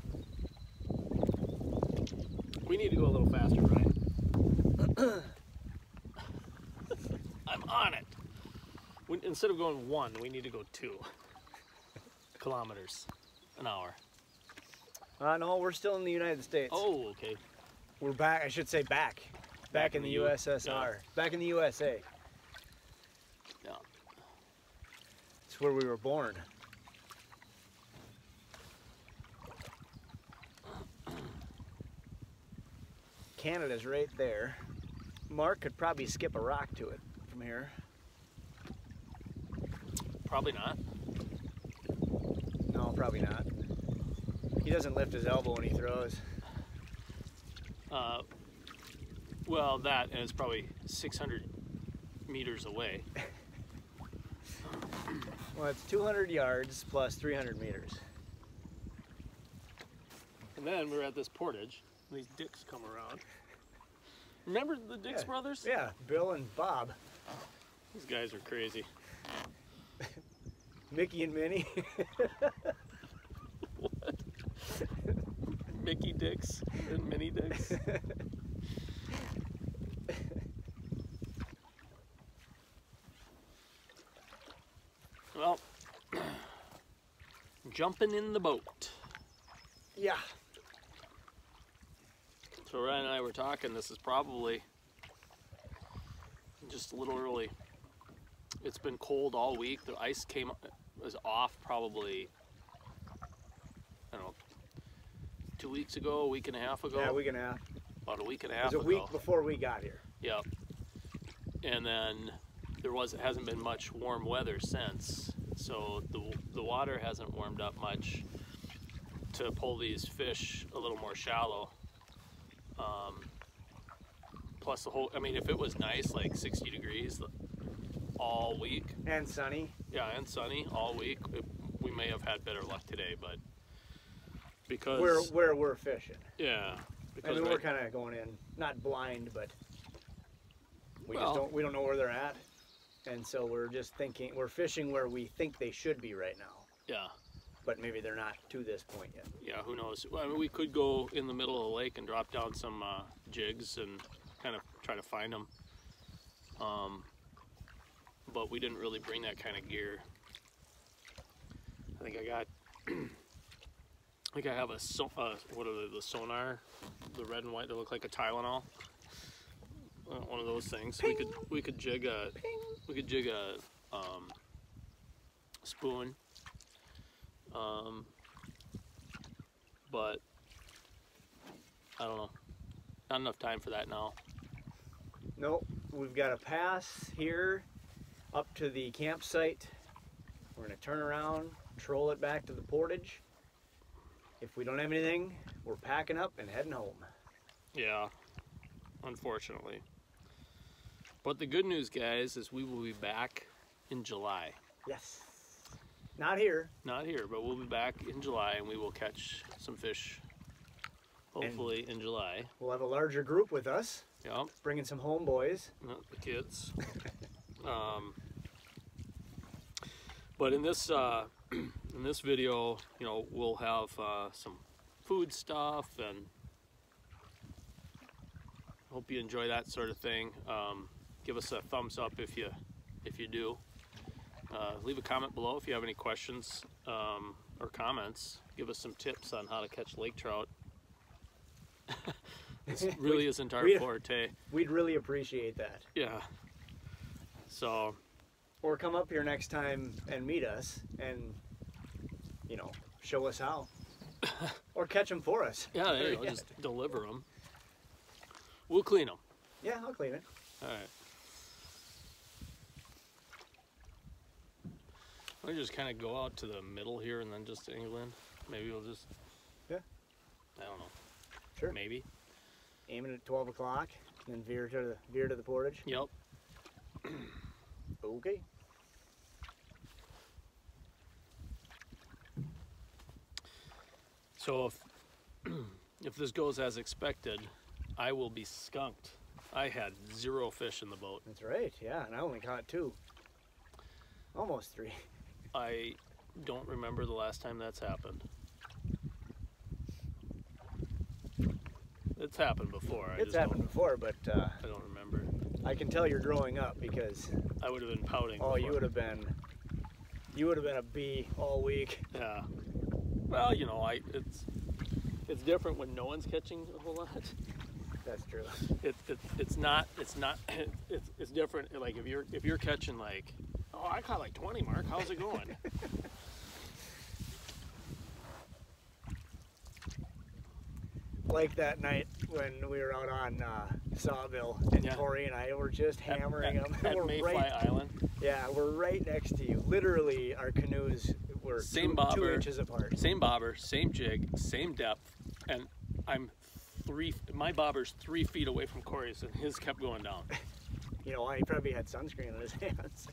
We need to go a little faster, Ryan. I'm on it. Instead of going 1, we need to go 2 kilometers an hour. No, we're still in the United States. Oh, okay. We're back, I should say back. Back in the USSR. Yeah. Back in the USA. Yeah. It's where we were born. Canada's right there. Mark could probably skip a rock to it from here. Probably not. No, probably not. He doesn't lift his elbow when he throws. Well, that, and it's probably 600 meters away. Well, it's 200 yards plus 300 meters. And then we're at this portage, and these dicks come around. Remember the Dix brothers? Yeah, Bill and Bob. These guys are crazy. Mickey and Minnie. What? Mickey Dix and Minnie Dix? Well, jumping in the boat. Yeah. So Ryan and I were talking, this is probably just a little early. It's been cold all week. The ice was off probably, I don't know, 2 weeks ago, a week and a half ago. Yeah, a week and a half. About a week and a It half was a ago. week before we got here. Yep. And then hasn't been much warm weather since. So the water hasn't warmed up much to pull these fish a little more shallow. Plus if it was nice, like 60 degrees all week. And sunny. Yeah, and sunny all week, we may have had better luck today, but because... Where we're fishing. Yeah. Because we're kind of going in, not blind, but we don't know where they're at. And so we're just thinking, we're fishing where we think they should be right now. Yeah. But maybe they're not to this point yet. Yeah, who knows? Well, I mean, we could go in the middle of the lake and drop down some jigs and kind of try to find them. But we didn't really bring that kind of gear. I think I got, I have a, what are the sonar? The red and white that look like a Tylenol. One of those things. Ping. We could jig a, Ping. we could jig a spoon. But I don't know. Not enough time for that now. Nope. We've got a pass here up to the campsite. We're going to turn around, troll it back to the portage. If we don't have anything, we're packing up and heading home. Yeah, unfortunately. But the good news, guys, is we will be back in July. Yes. Not here. Not here, but we'll be back in July, and we will catch some fish, hopefully in July. We'll have a larger group with us. Yep. Bringing some homeboys. The kids. But in this in this video, you know, we'll have some food stuff, and hope you enjoy that sort of thing. Give us a thumbs up if you do. Leave a comment below if you have any questions or comments. Give us some tips on how to catch lake trout. This really isn't our forte. We'd really appreciate that. Yeah. So. Or come up here next time and meet us and, you know, show us how. Or catch them for us. Yeah, there you go. Just deliver them. We'll clean them. Yeah, I'll clean it. All right. We'll just kind of go out to the middle here and then just angle in. Maybe we'll just. Yeah. I don't know. Sure. Maybe. Aiming at 12 o'clock, then veer to the portage. Yep. Okay. So if this goes as expected, I will be skunked. I had 0 fish in the boat. That's right, yeah, and I only caught 2. Almost 3. I don't remember the last time that's happened. It's happened before. It's happened before, but I don't remember. I can tell you're growing up because I would have been pouting. Oh, before. you would have been a bee all week. Yeah. Well, you know, it's different when no one's catching a whole lot. That's true. It's different. Like if you're catching like, oh, I caught like 20, Mark. How's it going? Like that night when we were out on Sawville and Corey and I were just hammering them. At Mayfly Island. Yeah, we're right next to you. Literally, our canoes were same 2 inches apart. Same bobber, same jig, same depth, and my bobber's 3 feet away from Corey's, and his kept going down. You know, he probably had sunscreen on his hands.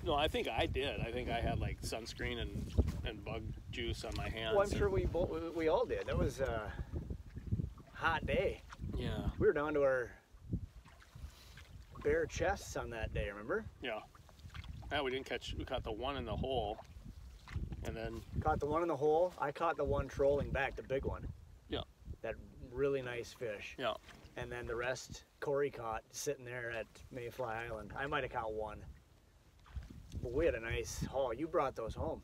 No, I think I did. I think I had like sunscreen and bug juice on my hands. Well, I'm sure we all did. That was a hot day. Yeah. We were down to our bare chests on that day, remember? Yeah. Yeah, we caught the one in the hole, and then... Caught the one in the hole. I caught the one trolling back, the big one. Yeah. That really nice fish. Yeah. And then the rest, Corey caught sitting there at Mayfly Island. I might have caught one. But we had a nice haul. You brought those home.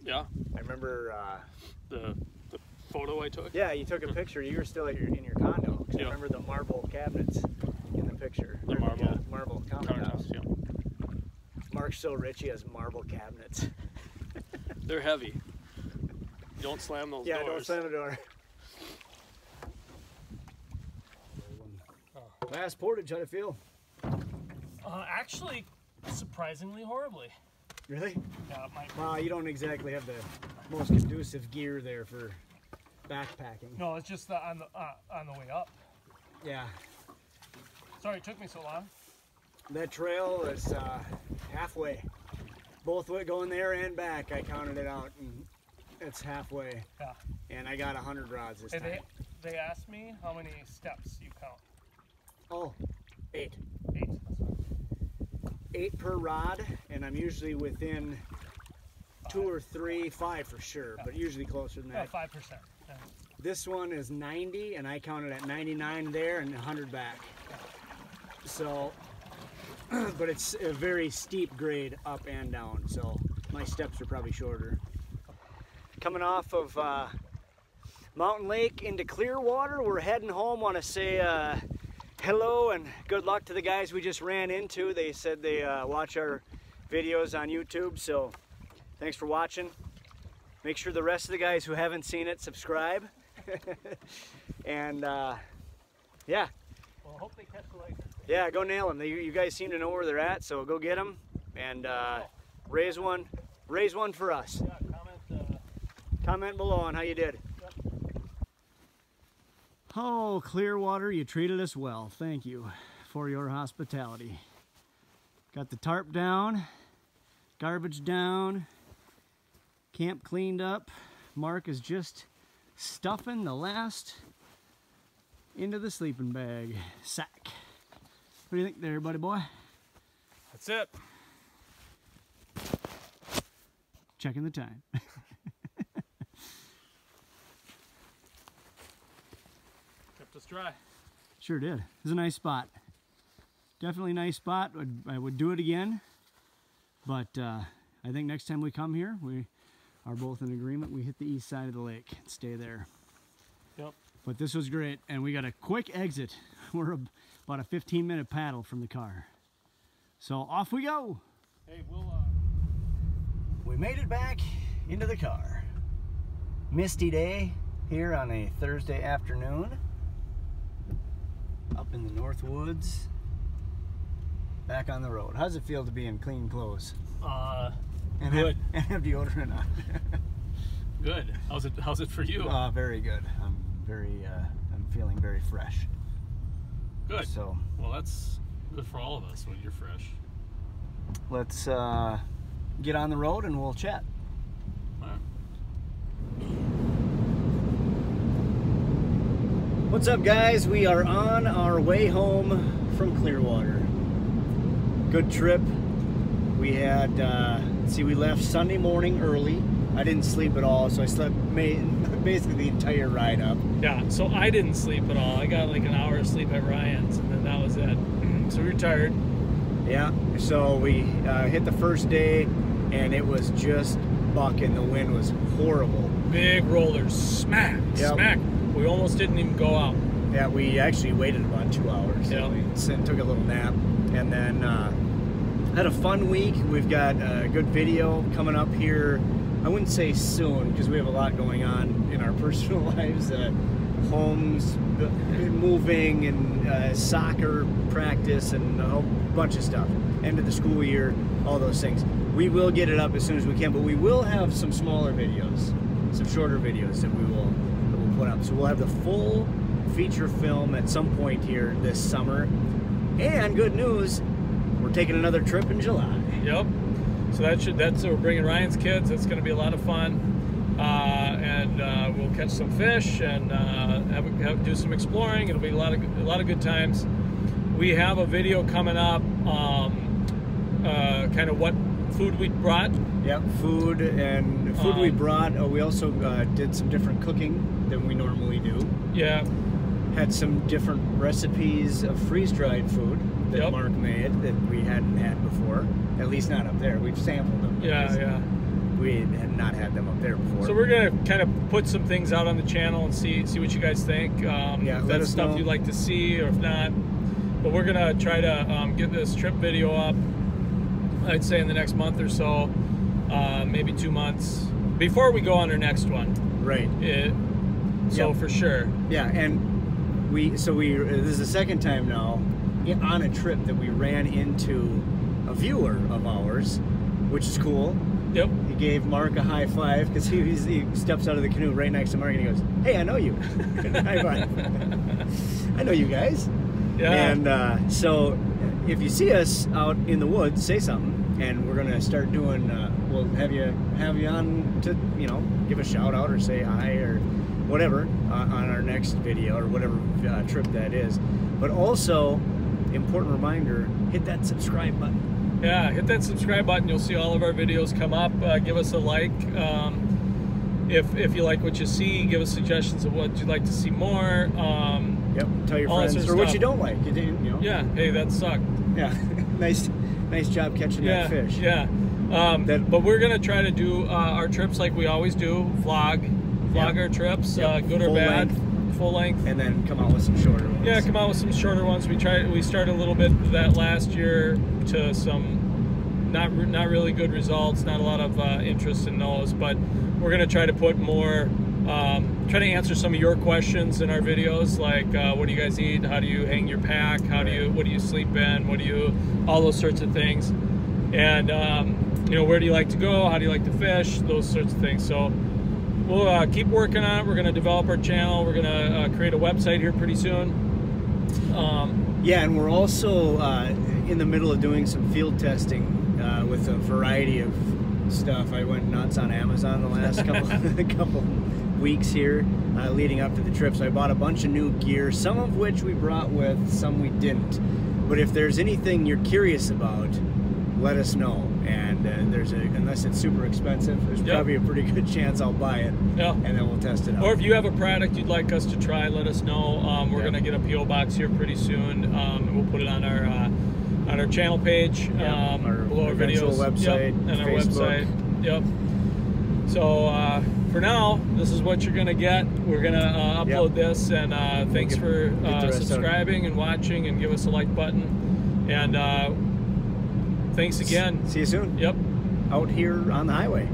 Yeah. I remember... the photo I took? Yeah, you took a picture. You were still in your condo. 'Cause I remember the marble cabinets in the picture. The marble countertops. Yeah. Mark's so rich he has marble cabinets. They're heavy. Don't slam those doors. Yeah, don't slam the door. Last portage, how'd it feel? Actually, surprisingly horribly. Really? Yeah, Wow, you don't exactly have the most conducive gear there for backpacking. No, it's just on the way up. Yeah. Sorry it took me so long. That trail is halfway. Both way going there and back. I counted it out, and it's halfway. Yeah. And I got 100 rods this time. They asked me how many steps you count. Oh, 8. 8. 8 per rod, and I'm usually within 2 or 3, 5 for sure, but usually closer than that. 5%. Yeah. This one is 90, and I counted at 99 there and 100 back. So, but it's a very steep grade up and down, so my steps are probably shorter. Coming off of Mountain Lake into Clearwater, we're heading home. Want to say hello and good luck to the guys we just ran into. They said they watch our videos on YouTube, so thanks for watching. Make sure the rest of the guys who haven't seen it subscribe. And yeah. Well, I hope they catch the lake. Yeah, go nail them. You guys seem to know where they're at, so go get them and raise one for us. Yeah, comment below on how you did. Yep. Oh, Clearwater, you treated us well. Thank you for your hospitality. Got the tarp down, garbage down, camp cleaned up. Mark is just stuffing the last into the sleeping bag sack. What do you think there, buddy boy? That's it. checking the time. Kept us dry. Sure did. It's a nice spot. Definitely a nice spot. I would do it again. But I think next time we come here, we are both in agreement. We hit the east side of the lake and stay there. Yep. But this was great, and we got a quick exit. We're about a 15-minute paddle from the car. So off we go. Hey, we'll. We made it back into the car. Misty day here on a Thursday afternoon. Up in the North Woods. Back on the road. How's it feel to be in clean clothes? And good. Have deodorant on. Good. How's it for you? Very good. I'm feeling very fresh. Good. So Well, that's good for all of us when you're fresh. let's get on the road and we'll chat. All right. What's up, guys? We are on our way home from Clearwater. Good trip. We had, we left Sunday morning early. I didn't sleep at all, so I slept basically the entire ride up. Yeah, so I didn't sleep at all. I got like an hour of sleep at Ryan's, and then that was it. So we were tired. Yeah, so we hit the first day, and it was just bucking. The wind was horrible. Big rollers, smack, Yep. smack. We almost didn't even go out. Yeah, we actually waited about 2 hours. Yeah. We took a little nap, and then had a fun week. We've got a good video coming up here. I wouldn't say soon, because we have a lot going on in our personal lives. Homes, moving, and soccer practice, and a whole bunch of stuff. End of the school year, all those things. We will get it up as soon as we can, but we will have some smaller videos, some shorter videos that we'll put up. So we'll have the full feature film at some point here this summer. And good news, we're taking another trip in July. Yep. So we're bringing Ryan's kids. That's going to be a lot of fun, and we'll catch some fish and do some exploring. It'll be a lot of good times. We have a video coming up, kind of what food we brought. Yep, food we brought. We also did some different cooking than we normally do. Yeah. Had some different recipes of freeze-dried food that Yep. Mark made that we hadn't had before. At least not up there. We've sampled them. Yeah. We had not had them up there before. So we're gonna kind of put some things out on the channel and see what you guys think. Yeah, if let that's us stuff know. you'd like to see, or if not. But we're gonna try to get this trip video up. I'd say in the next month or so, maybe 2 months before we go on our next one. Right. So Yep. for sure. Yeah, and this is the second time now on a trip that we ran into a viewer of ours, which is cool. Yep. He gave Mark a high five because he steps out of the canoe right next to Mark and he goes, "Hey, I know you." High five. I know you guys. Yeah. And so if you see us out in the woods, say something, and we're gonna start doing. We'll have you on to give a shout out or say hi or whatever on our next video or whatever trip that is. But also, important reminder: hit that subscribe button. Yeah, hit that subscribe button. You'll see all of our videos come up. Give us a like. If you like what you see, give us suggestions of what you'd like to see more. Yep. Tell your all that friends sort or of what stuff. you don't like. You didn't, Yeah. Hey, that sucked. Yeah. nice job catching Yeah. that fish. Yeah. But we're gonna try to do our trips like we always do. Vlog Yep. our trips, Yep. good or Full bad. length. Full length. And then come out with some shorter ones. Yeah, come out with some shorter ones. We started a little bit of that last year to some not really good results, not a lot of interest in those, but we're gonna try to put more, try to answer some of your questions in our videos, like what do you guys eat, how do you hang your pack, what do you sleep in, all those sorts of things, and where do you like to go, how do you like to fish, those sorts of things. So we'll keep working on it. We're gonna develop our channel. We're gonna create a website here pretty soon. Yeah, and we're also in the middle of doing some field testing with a variety of stuff. I went nuts on Amazon the last couple weeks here leading up to the trip. So I bought a bunch of new gear, some of which we brought with, some we didn't. But if there's anything you're curious about, let us know. And unless it's super expensive, there's probably a pretty good chance I'll buy it. Yeah. And then we'll test it out. Or if you have a product you'd like us to try, let us know. We're gonna get a PO box here pretty soon, and we'll put it on our channel page, below our videos, website, and our Facebook. website. Yep. So for now, this is what you're gonna get. We're gonna upload this, and thanks for subscribing and watching, and give us a like button. And thanks again. See you soon. Yep. Out here on the highway.